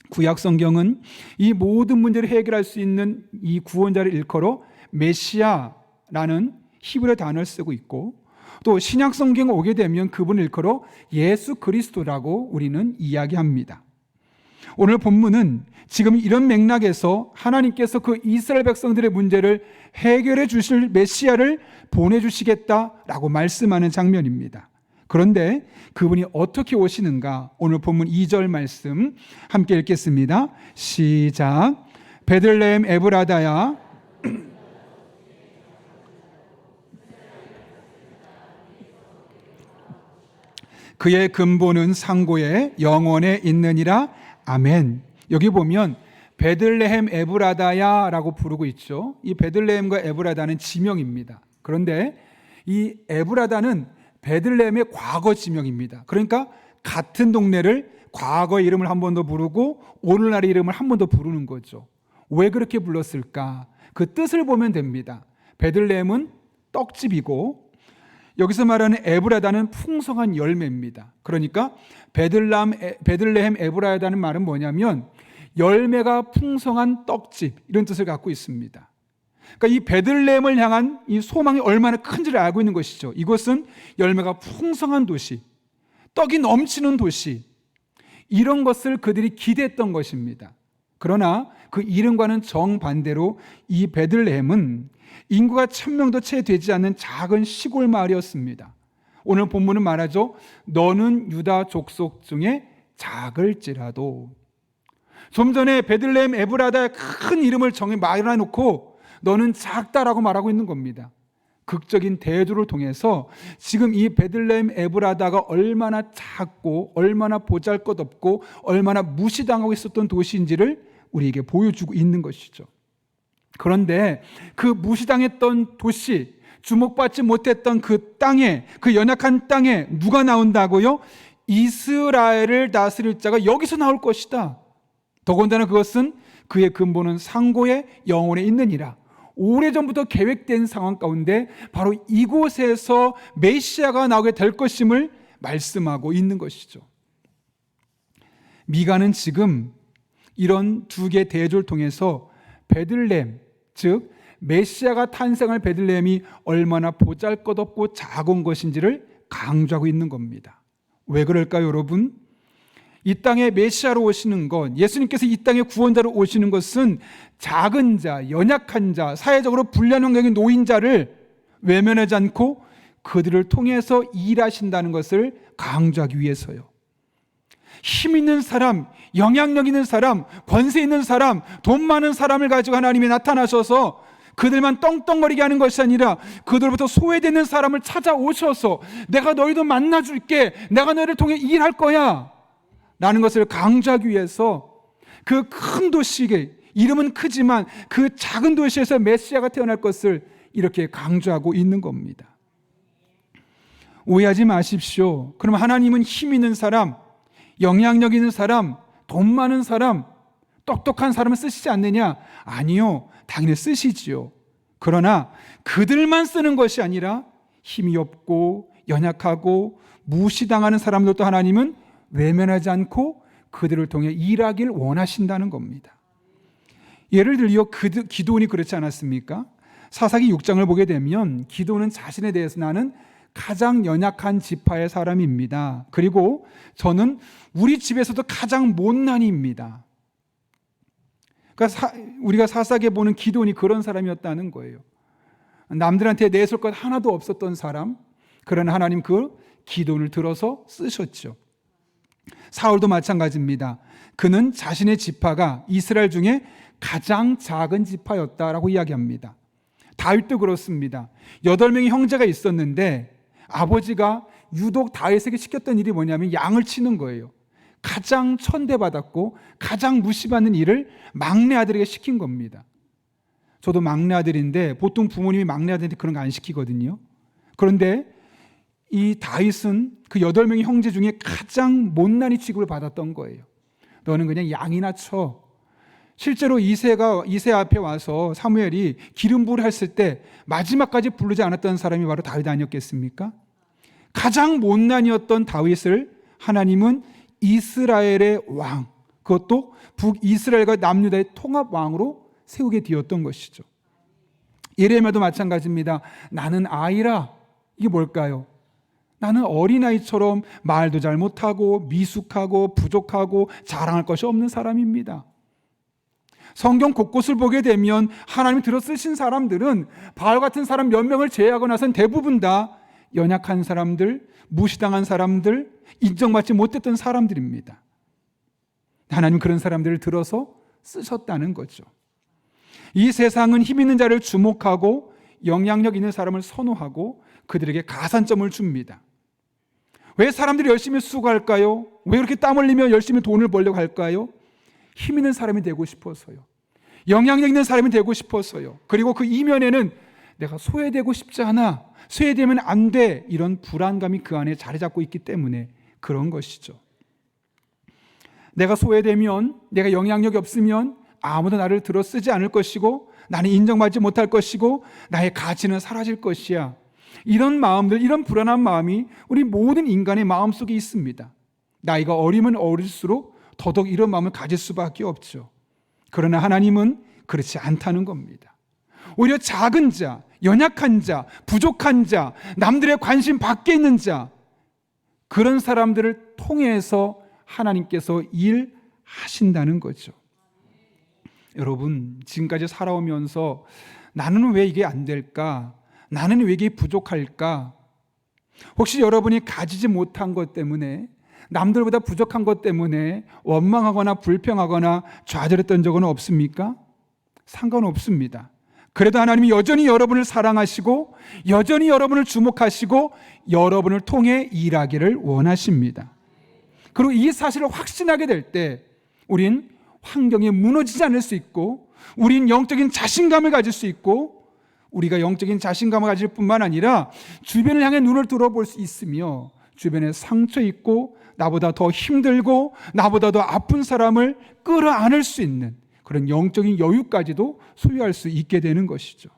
구약 성경은 이 모든 문제를 해결할 수 있는 이 구원자를 일컬어 메시아라는 히브리 단어를 쓰고 있고 또 신약 성경에 오게 되면 그분을 일컬어 예수 그리스도라고 우리는 이야기합니다. 오늘 본문은 지금 이런 맥락에서 하나님께서 그 이스라엘 백성들의 문제를 해결해 주실 메시아를 보내주시겠다라고 말씀하는 장면입니다. 그런데 그분이 어떻게 오시는가? 오늘 본문 2절 말씀 함께 읽겠습니다. 시작. 베들레헴 에브라다야 그의 근본은 상고에 영원에 있느니라. 아멘. 여기 보면 베들레헴 에브라다야라고 부르고 있죠. 이 베들레헴과 에브라다는 지명입니다. 그런데 이 에브라다는 베들레헴의 과거 지명입니다. 그러니까 같은 동네를 과거 이름을 한 번 더 부르고 오늘날의 이름을 한 번 더 부르는 거죠. 왜 그렇게 불렀을까? 그 뜻을 보면 됩니다. 베들레헴은 떡집이고 여기서 말하는 에브라다는 풍성한 열매입니다. 그러니까 베들레헴 에브라다는 말은 뭐냐면 열매가 풍성한 떡집, 이런 뜻을 갖고 있습니다. 그러니까 이 베들레헴을 향한 이 소망이 얼마나 큰지를 알고 있는 것이죠. 이곳은 열매가 풍성한 도시, 떡이 넘치는 도시, 이런 것을 그들이 기대했던 것입니다. 그러나 그 이름과는 정반대로 이 베들레헴은 인구가 1000명도 채 되지 않는 작은 시골 마을이었습니다. 오늘 본문은 말하죠. 너는 유다 족속 중에 작을지라도. 좀 전에 베들레헴 에브라다의 큰 이름을 말해놓고 너는 작다라고 말하고 있는 겁니다. 극적인 대조를 통해서 지금 이 베들레헴 에브라다가 얼마나 작고 얼마나 보잘것없고 얼마나 무시당하고 있었던 도시인지를 우리에게 보여주고 있는 것이죠. 그런데 그 무시당했던 도시, 주목받지 못했던 그 땅에, 그 연약한 땅에 누가 나온다고요? 이스라엘을 다스릴 자가 여기서 나올 것이다. 더군다나 그것은 그의 근본은 상고에 영원에 있느니라. 오래전부터 계획된 상황 가운데 바로 이곳에서 메시아가 나오게 될 것임을 말씀하고 있는 것이죠. 미가는 지금 이런 두 개의 대조를 통해서 베들레헴, 즉 메시아가 탄생할 베들레헴이 얼마나 보잘것없고 작은 것인지를 강조하고 있는 겁니다. 왜 그럴까요, 여러분? 이 땅에 메시아로 오시는 것, 예수님께서 이 땅에 구원자로 오시는 것은 작은 자, 연약한 자, 사회적으로 불리한 환경의 노인자를 외면하지 않고 그들을 통해서 일하신다는 것을 강조하기 위해서요. 힘 있는 사람, 영향력 있는 사람, 권세 있는 사람, 돈 많은 사람을 가지고 하나님이 나타나셔서 그들만 떵떵거리게 하는 것이 아니라 그들로부터 소외되는 사람을 찾아오셔서 내가 너희도 만나줄게, 내가 너희를 통해 일할 거야 라는 것을 강조하기 위해서 그 큰 도시에, 이름은 크지만 그 작은 도시에서 메시아가 태어날 것을 이렇게 강조하고 있는 겁니다. 오해하지 마십시오. 그럼 하나님은 힘 있는 사람, 영향력 있는 사람, 돈 많은 사람, 똑똑한 사람을 쓰시지 않느냐? 아니요, 당연히 쓰시지요. 그러나 그들만 쓰는 것이 아니라 힘이 없고 연약하고 무시당하는 사람들도 하나님은 외면하지 않고 그들을 통해 일하길 원하신다는 겁니다. 예를 들어 기드온이 그렇지 않았습니까? 사사기 6장을 보게 되면 기드온은 자신에 대해서 나는 가장 연약한 지파의 사람입니다. 그리고 저는 우리 집에서도 가장 못난이입니다. 그러니까 우리가 사사기에 보는 기드온이 그런 사람이었다는 거예요. 남들한테 내세울 것 하나도 없었던 사람, 그러나 하나님 그 기드온을 들어서 쓰셨죠. 사울도 마찬가지입니다. 그는 자신의 지파가 이스라엘 중에 가장 작은 지파였다라고 이야기합니다. 다윗도 그렇습니다. 8명의 형제가 있었는데 아버지가 유독 다윗에게 시켰던 일이 뭐냐면 양을 치는 거예요. 가장 천대받았고 가장 무시받는 일을 막내 아들에게 시킨 겁니다. 저도 막내 아들인데 보통 부모님이 막내 아들한테 그런 거 안 시키거든요. 그런데 이 다윗은 그 8명의 형제 중에 가장 못난이 취급을 받았던 거예요. 너는 그냥 양이나 쳐. 실제로 이세 앞에 와서 사무엘이 기름 부을 했을 때 마지막까지 부르지 않았던 사람이 바로 다윗 아니었겠습니까? 가장 못난이었던 다윗을 하나님은 이스라엘의 왕, 그것도 북이스라엘과 남유다의 통합 왕으로 세우게 되었던 것이죠. 예레미야도 마찬가지입니다. 나는 아이라. 이게 뭘까요? 나는 어린아이처럼 말도 잘 못하고 미숙하고 부족하고 자랑할 것이 없는 사람입니다. 성경 곳곳을 보게 되면 하나님이 들어 쓰신 사람들은 바울 같은 사람 몇 명을 제외하고 나선 대부분 다 연약한 사람들, 무시당한 사람들, 인정받지 못했던 사람들입니다. 하나님 그런 사람들을 들어서 쓰셨다는 거죠. 이 세상은 힘 있는 자를 주목하고 영향력 있는 사람을 선호하고 그들에게 가산점을 줍니다. 왜 사람들이 열심히 수고할까요? 왜 그렇게 땀 흘리며 열심히 돈을 벌려고 할까요? 힘 있는 사람이 되고 싶어서요. 영향력 있는 사람이 되고 싶어서요. 그리고 그 이면에는 내가 소외되고 싶지 않아, 소외되면 안 돼, 이런 불안감이 그 안에 자리 잡고 있기 때문에 그런 것이죠. 내가 소외되면, 내가 영향력이 없으면 아무도 나를 들어 쓰지 않을 것이고, 나는 인정받지 못할 것이고, 나의 가치는 사라질 것이야. 이런 마음들, 이런 불안한 마음이 우리 모든 인간의 마음속에 있습니다. 나이가 어리면 어릴수록 더더욱 이런 마음을 가질 수밖에 없죠. 그러나 하나님은 그렇지 않다는 겁니다. 오히려 작은 자, 연약한 자, 부족한 자, 남들의 관심 밖에 있는 자, 그런 사람들을 통해서 하나님께서 일하신다는 거죠. 여러분, 지금까지 살아오면서 나는 왜 이게 안 될까? 나는 왜 이게 부족할까? 혹시 여러분이 가지지 못한 것 때문에, 남들보다 부족한 것 때문에 원망하거나 불평하거나 좌절했던 적은 없습니까? 상관없습니다. 그래도 하나님이 여전히 여러분을 사랑하시고 여전히 여러분을 주목하시고 여러분을 통해 일하기를 원하십니다. 그리고 이 사실을 확신하게 될 때 우린 환경이 무너지지 않을 수 있고, 우린 영적인 자신감을 가질 수 있고, 우리가 영적인 자신감을 가질 뿐만 아니라 주변을 향해 눈을 들어볼 수 있으며, 주변에 상처 있고 나보다 더 힘들고 나보다 더 아픈 사람을 끌어안을 수 있는 그런 영적인 여유까지도 소유할 수 있게 되는 것이죠.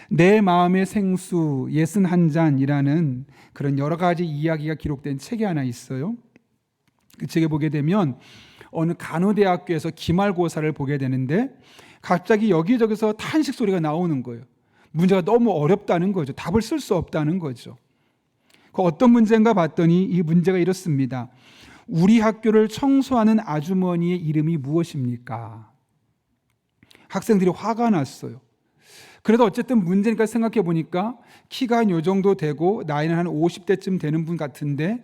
내 마음의 생수 61잔이라는 그런 여러 가지 이야기가 기록된 책이 하나 있어요. 그 책에 보게 되면 어느 간호대학교에서 기말고사를 보게 되는데 갑자기 여기저기서 탄식 소리가 나오는 거예요. 문제가 너무 어렵다는 거죠. 답을 쓸 수 없다는 거죠. 그 어떤 문제인가 봤더니 이 문제가 이렇습니다. 우리 학교를 청소하는 아주머니의 이름이 무엇입니까? 학생들이 화가 났어요. 그래도 어쨌든 문제니까 생각해 보니까 키가 한 요 정도 되고 나이는 한 50대쯤 되는 분 같은데,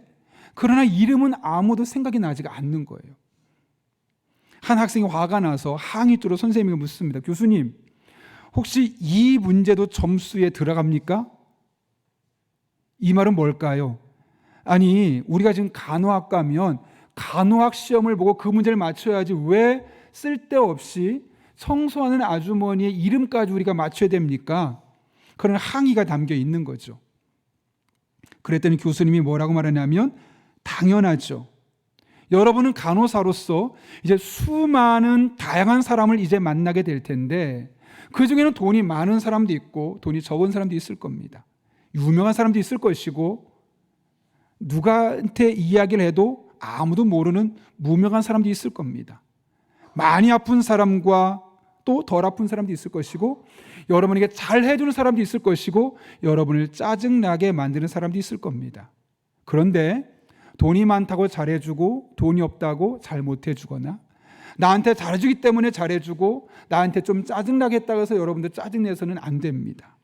그러나 이름은 아무도 생각이 나지가 않는 거예요. 한 학생이 화가 나서 항의투로 선생님에게 묻습니다. 교수님, 혹시 이 문제도 점수에 들어갑니까? 이 말은 뭘까요? 아니, 우리가 지금 간호학과면 간호학 시험을 보고 그 문제를 맞춰야지 왜 쓸데없이 청소하는 아주머니의 이름까지 우리가 맞춰야 됩니까? 그런 항의가 담겨 있는 거죠. 그랬더니 교수님이 뭐라고 말하냐면, 당연하죠. 여러분은 간호사로서 이제 수많은 다양한 사람을 이제 만나게 될 텐데, 그 중에는 돈이 많은 사람도 있고 돈이 적은 사람도 있을 겁니다. 유명한 사람도 있을 것이고, 누구한테 이야기를 해도 아무도 모르는 무명한 사람도 있을 겁니다. 많이 아픈 사람과 또 덜 아픈 사람도 있을 것이고, 여러분에게 잘 해주는 사람도 있을 것이고, 여러분을 짜증나게 만드는 사람도 있을 겁니다. 그런데 돈이 많다고 잘해주고 돈이 없다고 잘 못해주거나, 나한테 잘해주기 때문에 잘해주고 나한테 좀 짜증나게 했다고 해서 여러분들 짜증내서는 안 됩니다.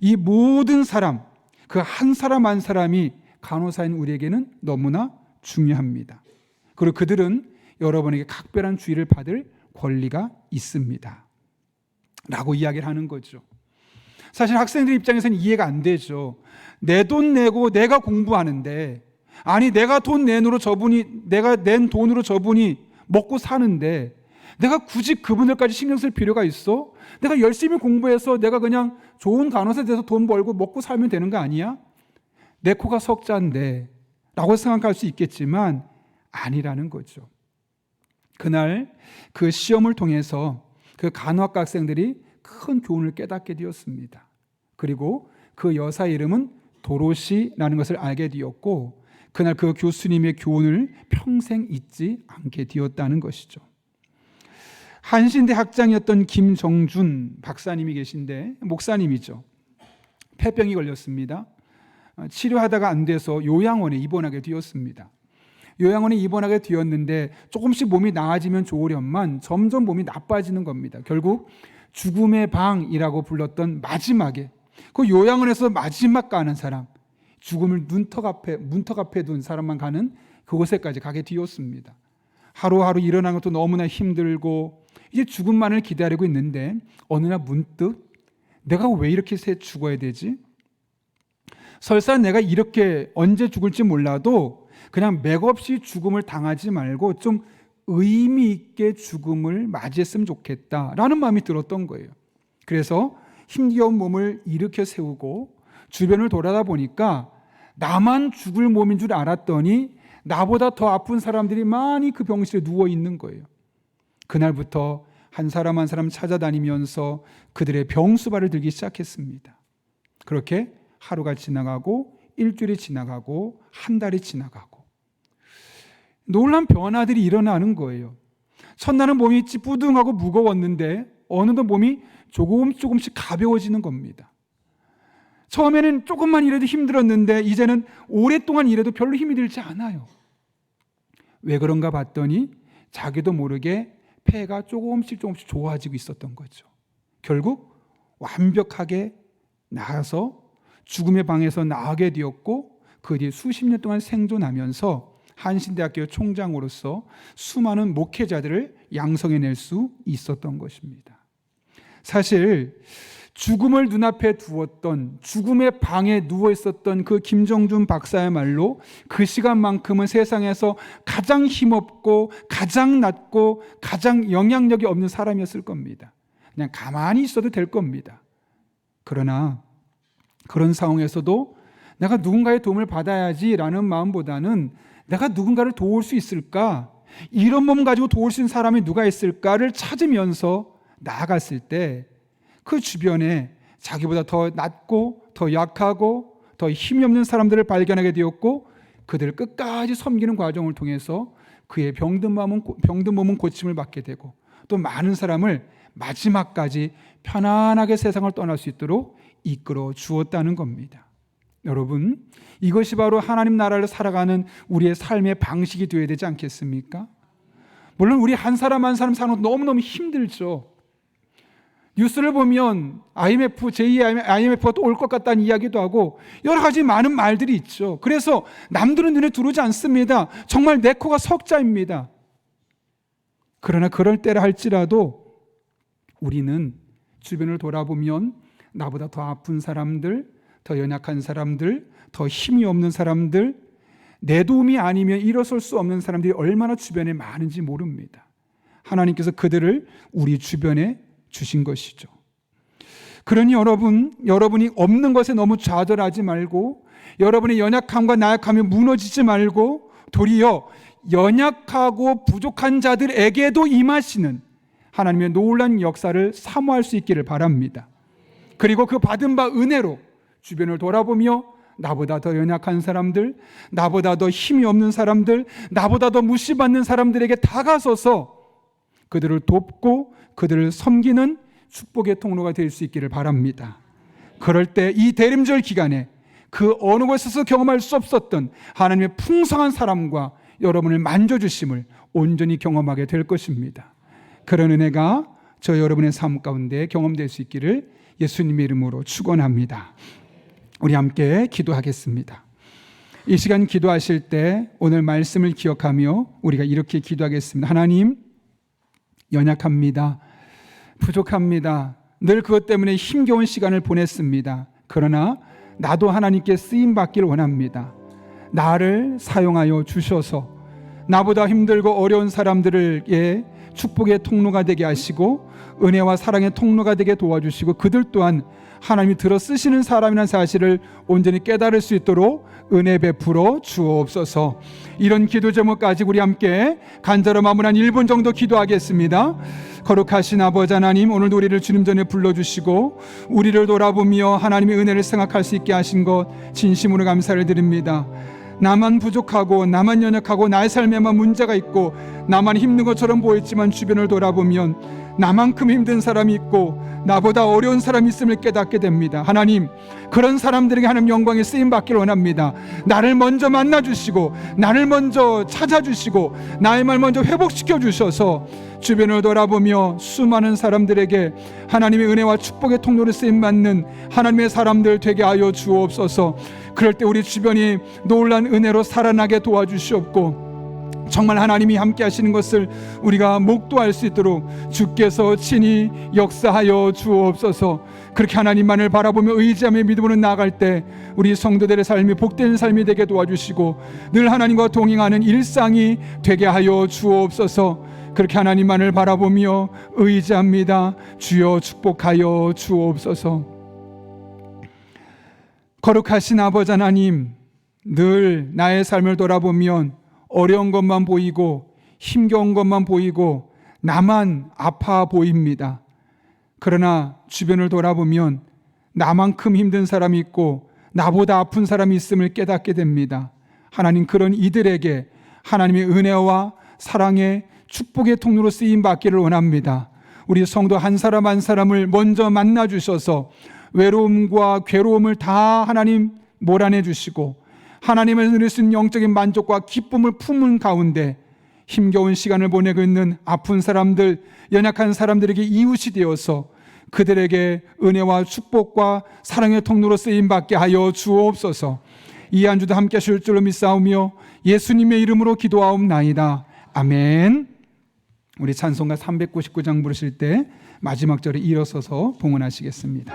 이 모든 사람, 그 한 사람 한 사람이 간호사인 우리에게는 너무나 중요합니다. 그리고 그들은 여러분에게 각별한 주의를 받을 권리가 있습니다 라고 이야기를 하는 거죠. 사실 학생들 입장에서는 이해가 안 되죠. 내 돈 내고 내가 공부하는데, 아니 내가 돈 낸으로 저분이, 내가 낸 돈으로 저분이 먹고 사는데 내가 굳이 그분들까지 신경 쓸 필요가 있어? 내가 열심히 공부해서 내가 그냥 좋은 간호사 돼서 돈 벌고 먹고 살면 되는 거 아니야? 내 코가 석자인데 라고 생각할 수 있겠지만 아니라는 거죠. 그날 그 시험을 통해서 그 간호학과 학생들이 큰 교훈을 깨닫게 되었습니다. 그리고 그 여사 이름은 도로시라는 것을 알게 되었고, 그날 그 교수님의 교훈을 평생 잊지 않게 되었다는 것이죠. 한신대 학장이었던 김정준 박사님이 계신데, 목사님이죠. 폐병이 걸렸습니다. 치료하다가 안 돼서 요양원에 입원하게 되었습니다. 요양원에 입원하게 되었는데 조금씩 몸이 나아지면 좋으련만 점점 몸이 나빠지는 겁니다. 결국 죽음의 방이라고 불렀던 마지막에, 그 요양원에서 마지막 가는 사람, 죽음을 문턱 앞에 둔 사람만 가는 그곳에까지 가게 되었습니다. 하루하루 일어나는 것도 너무나 힘들고 이제 죽음만을 기다리고 있는데, 어느 날 문득 내가 왜 이렇게 새 죽어야 되지? 설사 내가 이렇게 언제 죽을지 몰라도 그냥 맥없이 죽음을 당하지 말고 좀 의미 있게 죽음을 맞이했으면 좋겠다라는 마음이 들었던 거예요. 그래서 힘겨운 몸을 일으켜 세우고 주변을 돌아다 보니까 나만 죽을 몸인 줄 알았더니 나보다 더 아픈 사람들이 많이 그 병실에 누워 있는 거예요. 그날부터 한 사람 한 사람 찾아다니면서 그들의 병수발을 들기 시작했습니다. 그렇게 하루가 지나가고 일주일이 지나가고 한 달이 지나가고 놀란 변화들이 일어나는 거예요. 첫날은 몸이 찌뿌둥하고 무거웠는데 어느덧 몸이 조금씩 가벼워지는 겁니다. 처음에는 조금만 일해도 힘들었는데 이제는 오랫동안 일해도 별로 힘이 들지 않아요. 왜 그런가 봤더니 자기도 모르게 폐가 조금씩 좋아지고 있었던 거죠. 결국 완벽하게 나아서 죽음의 방에서 나가게 되었고 그 뒤에 수십 년 동안 생존하면서 한신대학교 총장으로서 수많은 목회자들을 양성해낼 수 있었던 것입니다. 사실 죽음을 눈앞에 두었던, 죽음의 방에 누워 있었던 그 김정준 박사야말로 그 시간만큼은 세상에서 가장 힘없고 가장 낮고 가장 영향력이 없는 사람이었을 겁니다. 그냥 가만히 있어도 될 겁니다. 그러나 그런 상황에서도 내가 누군가의 도움을 받아야지라는 마음보다는 내가 누군가를 도울 수 있을까? 이런 몸 가지고 도울 수 있는 사람이 누가 있을까를 찾으면서 나아갔을 때 그 주변에 자기보다 더 낮고 더 약하고 더 힘이 없는 사람들을 발견하게 되었고 그들을 끝까지 섬기는 과정을 통해서 그의 병든 몸은 고침을 받게 되고 또 많은 사람을 마지막까지 편안하게 세상을 떠날 수 있도록 이끌어 주었다는 겁니다. 여러분, 이것이 바로 하나님 나라를 살아가는 우리의 삶의 방식이 되어야 되지 않겠습니까? 물론 우리 한 사람 한 사람 사는 거 너무너무 힘들죠. 뉴스를 보면 IMF, 제2 IMF가 또 올 것 같다는 이야기도 하고 여러 가지 많은 말들이 있죠. 그래서 남들은 눈에 들어오지 않습니다. 정말 내 코가 석자입니다. 그러나 그럴 때라 할지라도 우리는 주변을 돌아보면 나보다 더 아픈 사람들, 더 연약한 사람들, 더 힘이 없는 사람들, 내 도움이 아니면 일어설 수 없는 사람들이 얼마나 주변에 많은지 모릅니다. 하나님께서 그들을 우리 주변에 주신 것이죠. 그러니 여러분이 없는 것에 너무 좌절하지 말고 여러분의 연약함과 나약함에 무너지지 말고 도리어 연약하고 부족한 자들에게도 임하시는 하나님의 놀라운 역사를 사모할 수 있기를 바랍니다. 그리고 그 받은 바 은혜로 주변을 돌아보며 나보다 더 연약한 사람들, 나보다 더 힘이 없는 사람들, 나보다 더 무시받는 사람들에게 다가서서 그들을 돕고 그들을 섬기는 축복의 통로가 될 수 있기를 바랍니다. 그럴 때 이 대림절 기간에 그 어느 곳에서 경험할 수 없었던 하나님의 풍성한 사랑과 여러분을 만져주심을 온전히 경험하게 될 것입니다. 그런 은혜가 저 여러분의 삶 가운데 경험될 수 있기를 예수님의 이름으로 축원합니다. 우리 함께 기도하겠습니다. 이 시간 기도하실 때 오늘 말씀을 기억하며 우리가 이렇게 기도하겠습니다. 하나님, 연약합니다. 부족합니다. 늘 그것 때문에 힘겨운 시간을 보냈습니다. 그러나 나도 하나님께 쓰임받기를 원합니다. 나를 사용하여 주셔서 나보다 힘들고 어려운 사람들에게 축복의 통로가 되게 하시고 은혜와 사랑의 통로가 되게 도와주시고 그들 또한 하나님이 들어 쓰시는 사람이라는 사실을 온전히 깨달을 수 있도록 은혜 베풀어 주옵소서. 이런 기도 제목까지 우리 함께 간절한 마음으로 한 1분 정도 기도하겠습니다. 거룩하신 아버지 하나님, 오늘도 우리를 주님 전에 불러주시고 우리를 돌아보며 하나님의 은혜를 생각할 수 있게 하신 것 진심으로 감사를 드립니다. 나만 부족하고 나만 연약하고 나의 삶에만 문제가 있고 나만 힘든 것처럼 보였지만 주변을 돌아보면 나만큼 힘든 사람이 있고 나보다 어려운 사람이 있음을 깨닫게 됩니다. 하나님, 그런 사람들에게 하나님 영광의 쓰임 받기를 원합니다. 나를 먼저 만나주시고 나를 먼저 찾아주시고 나의 말 먼저 회복시켜 주셔서 주변을 돌아보며 수많은 사람들에게 하나님의 은혜와 축복의 통로를 쓰임받는 하나님의 사람들 되게 하여 주옵소서. 그럴 때 우리 주변이 놀란 은혜로 살아나게 도와주시옵고 정말 하나님이 함께 하시는 것을 우리가 목도할 수 있도록 주께서 친히 역사하여 주옵소서. 그렇게 하나님만을 바라보며 의지하며 믿음으로 나아갈 때 우리 성도들의 삶이 복된 삶이 되게 도와주시고 늘 하나님과 동행하는 일상이 되게 하여 주옵소서. 그렇게 하나님만을 바라보며 의지합니다. 주여 축복하여 주옵소서. 거룩하신 아버지 하나님, 늘 나의 삶을 돌아보면 어려운 것만 보이고 힘겨운 것만 보이고 나만 아파 보입니다. 그러나 주변을 돌아보면 나만큼 힘든 사람이 있고 나보다 아픈 사람이 있음을 깨닫게 됩니다. 하나님, 그런 이들에게 하나님의 은혜와 사랑의 축복의 통로로 쓰임 받기를 원합니다. 우리 성도 한 사람 한 사람을 먼저 만나 주셔서 외로움과 괴로움을 다 하나님 몰아내 주시고 하나님을 누릴 수 있는 영적인 만족과 기쁨을 품은 가운데 힘겨운 시간을 보내고 있는 아픈 사람들, 연약한 사람들에게 이웃이 되어서 그들에게 은혜와 축복과 사랑의 통로로 쓰임받게 하여 주옵소서. 이 한 주도 함께 하실 줄로 믿사오며 예수님의 이름으로 기도하옵나이다. 아멘. 우리 찬송가 399장 부르실 때 마지막 절에 일어서서 봉헌하시겠습니다.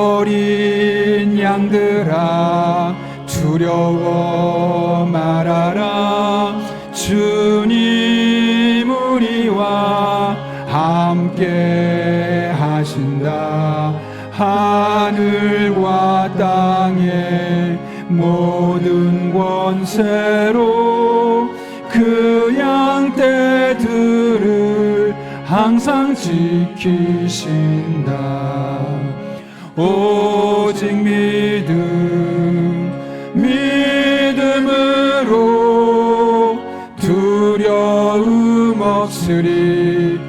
어린 양들아 두려워 말아라. 주님 우리와 함께 하신다. 하늘과 땅의 모든 권세로 그 양떼들을 항상 지키신다. 오직 믿음으로 두려움 없으리.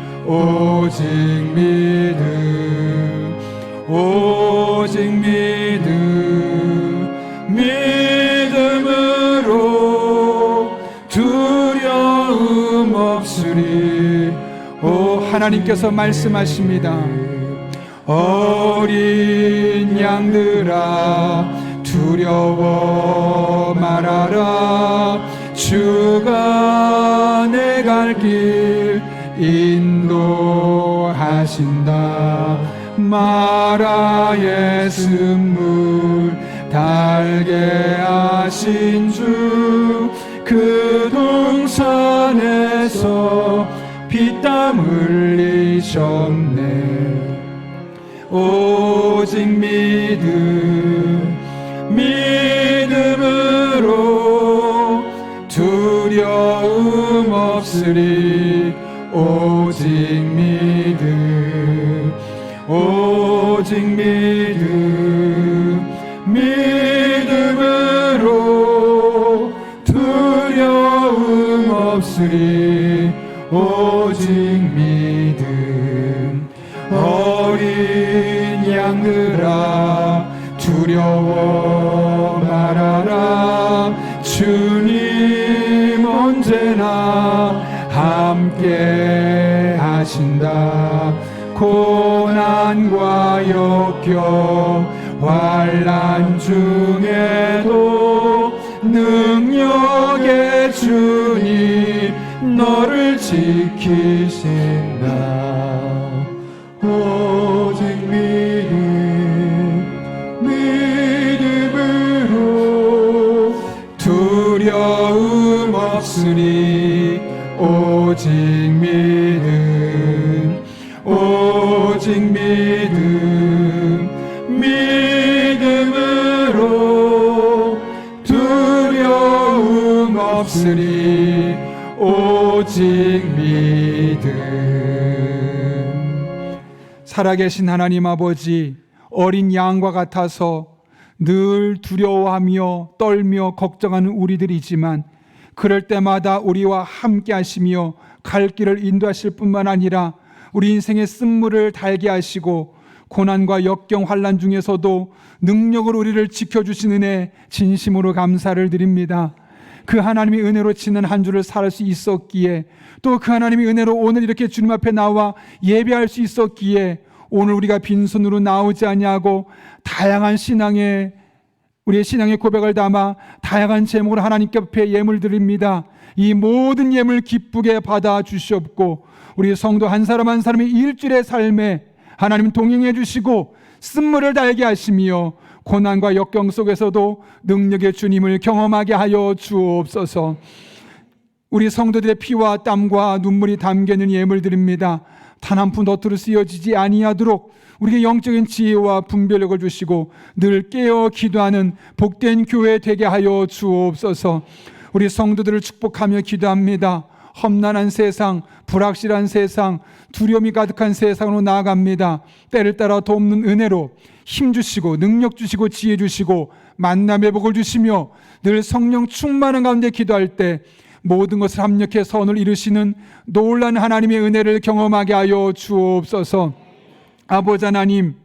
오직 믿음으로 두려움 없으리. 오, 하나님께서 말씀하십니다. 어린 양들아 두려워 말아라. 주가 내 갈 길 인도하신다. 마라의 샘물 달게 하신 주, 그 동산에서 피땀 흘리셨네. 오직 믿음으로 두려움 없으리. 오직 믿음으로 두려움 없으리. 오직 믿음. 어린 양들아 두려워 말아라. 주님 언제나 함께 하신다. 고난과 역경 환난 중에도 능력의 주님 너를 지키신다. 오직 믿음으로 두려움 없으리. 오직 믿음으로 두려움 없으리. 오직 믿음. 살아계신 하나님 아버지, 어린 양과 같아서 늘 두려워하며 떨며 걱정하는 우리들이지만 그럴 때마다 우리와 함께 하시며 갈 길을 인도하실 뿐만 아니라 우리 인생의 쓴물을 달게 하시고 고난과 역경 환난 중에서도 능력으로 우리를 지켜주신 은혜 진심으로 감사를 드립니다. 그 하나님의 은혜로 지난 한 주를 살 수 있었기에, 또 그 하나님의 은혜로 오늘 이렇게 주님 앞에 나와 예배할 수 있었기에 오늘 우리가 빈손으로 나오지 아니하고 다양한 우리의 신앙의 고백을 담아 다양한 제목으로 하나님께 앞에 예물 드립니다. 이 모든 예물 기쁘게 받아 주시옵고, 우리 성도 한 사람 한 사람의 일주일의 삶에 하나님 동행해 주시고 쓴물을 달게 하시며 고난과 역경 속에서도 능력의 주님을 경험하게 하여 주옵소서. 우리 성도들의 피와 땀과 눈물이 담겨있는 예물 드립니다. 단 한 푼 너트로 쓰여지지 아니하도록 우리에게 영적인 지혜와 분별력을 주시고 늘 깨어 기도하는 복된 교회 되게 하여 주옵소서. 우리 성도들을 축복하며 기도합니다. 험난한 세상, 불확실한 세상, 두려움이 가득한 세상으로 나아갑니다. 때를 따라 돕는 은혜로 힘 주시고 능력 주시고 지혜 주시고 만남의 복을 주시며 늘 성령 충만한 가운데 기도할 때 모든 것을 합력해 선을 이루시는 놀라운 하나님의 은혜를 경험하게 하여 주옵소서. 아버지 하나님,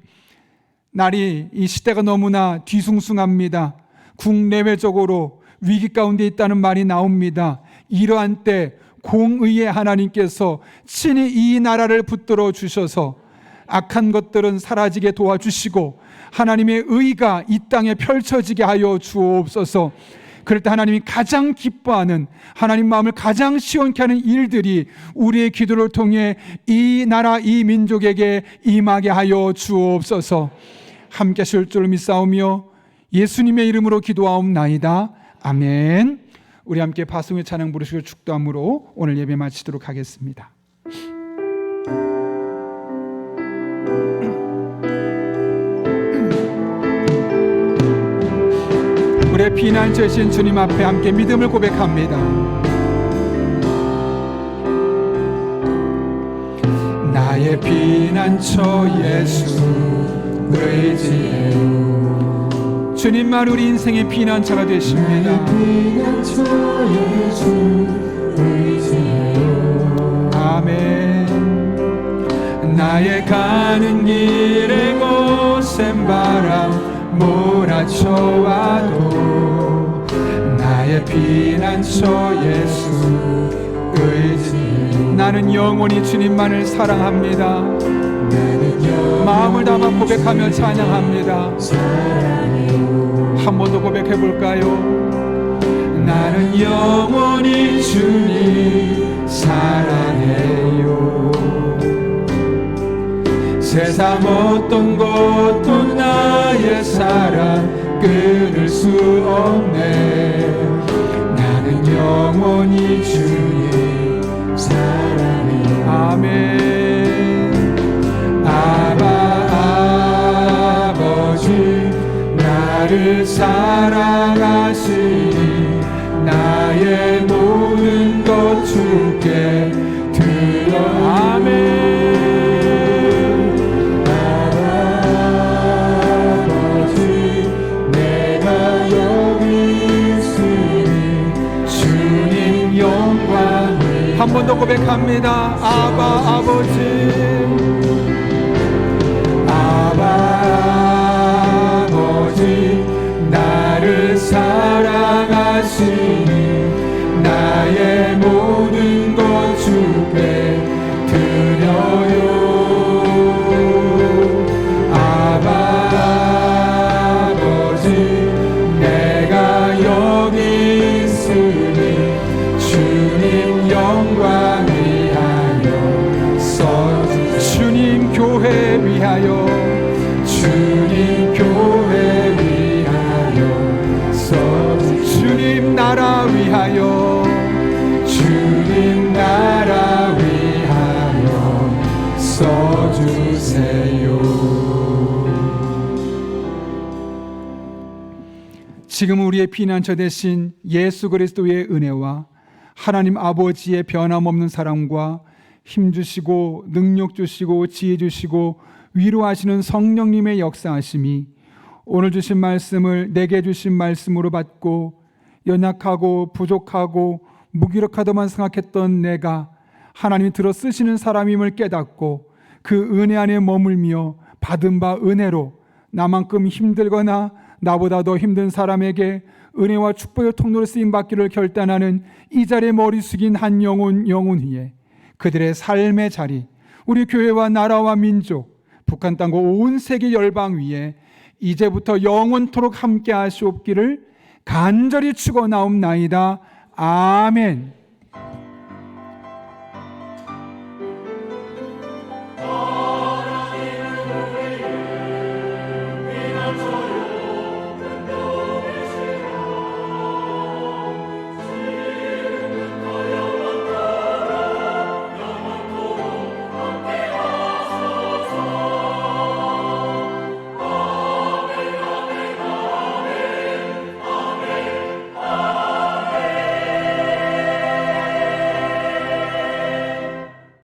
이 시대가 너무나 뒤숭숭합니다. 국내외적으로 위기 가운데 있다는 말이 나옵니다. 이러한 때 공의의 하나님께서 친히 이 나라를 붙들어 주셔서 악한 것들은 사라지게 도와주시고 하나님의 의가 이 땅에 펼쳐지게 하여 주옵소서. 그럴 때 하나님이 가장 기뻐하는, 하나님 마음을 가장 시원케 하는 일들이 우리의 기도를 통해 이 나라 이 민족에게 임하게 하여 주옵소서. 함께 하실 줄 믿사오며 예수님의 이름으로 기도하옵나이다. 아멘. 우리 함께 파송의 찬양 부르시고 축도함으로 오늘 예배 마치도록 하겠습니다. 우리의 피난처이신 주님 앞에 함께 믿음을 고백합니다. 나의 피난처 예수 의지해요. 주님만 우리 인생의 피난처가 되십니다. 아멘. 나의 가는 길에 거센 바람 몰아쳐와도 나의 피난처 예수 의지. 나는 영원히 주님만을 사랑합니다. 마음을 담아 고백하며 찬양합니다. 한 번 더 고백해 볼까요? 나는 영원히 주님 사랑해요. 세상 어떤 것도 나의 사랑 끊을 수 없네. 나는 영원히 주님 사랑해. 아멘. 아버지 나를 사랑하시니 나의 모든 것 주께 드려. 아멘. 한 번 더 고백합니다. 아버지 나를 사랑하시니 나의 모든 것 주께 드려요. 아버지 내가 여기 있으니 주님 영광 위하여 주님 교회 위하여 주님 교회 위하여 주님 나라 위하여 주님 나라 위하여 써주세요. 지금 우리의 피난처 되신 예수 그리스도의 은혜와 하나님 아버지의 변함없는 사랑과 힘 주시고 능력 주시고 지혜 주시고 위로하시는 성령님의 역사하심이 오늘 주신 말씀을 내게 주신 말씀으로 받고 연약하고 부족하고 무기력하다만 생각했던 내가 하나님이 들어 쓰시는 사람임을 깨닫고 그 은혜 안에 머물며 받은 바 은혜로 나만큼 힘들거나 나보다 더 힘든 사람에게 은혜와 축복의 통로로 쓰임받기를 결단하는 이 자리에 머리 숙인 한 영혼 위에 그들의 삶의 자리, 우리 교회와 나라와 민족, 북한 땅과 온 세계 열방 위에 이제부터 영원토록 함께 하시옵기를 간절히 축원하옵나이다. 아멘.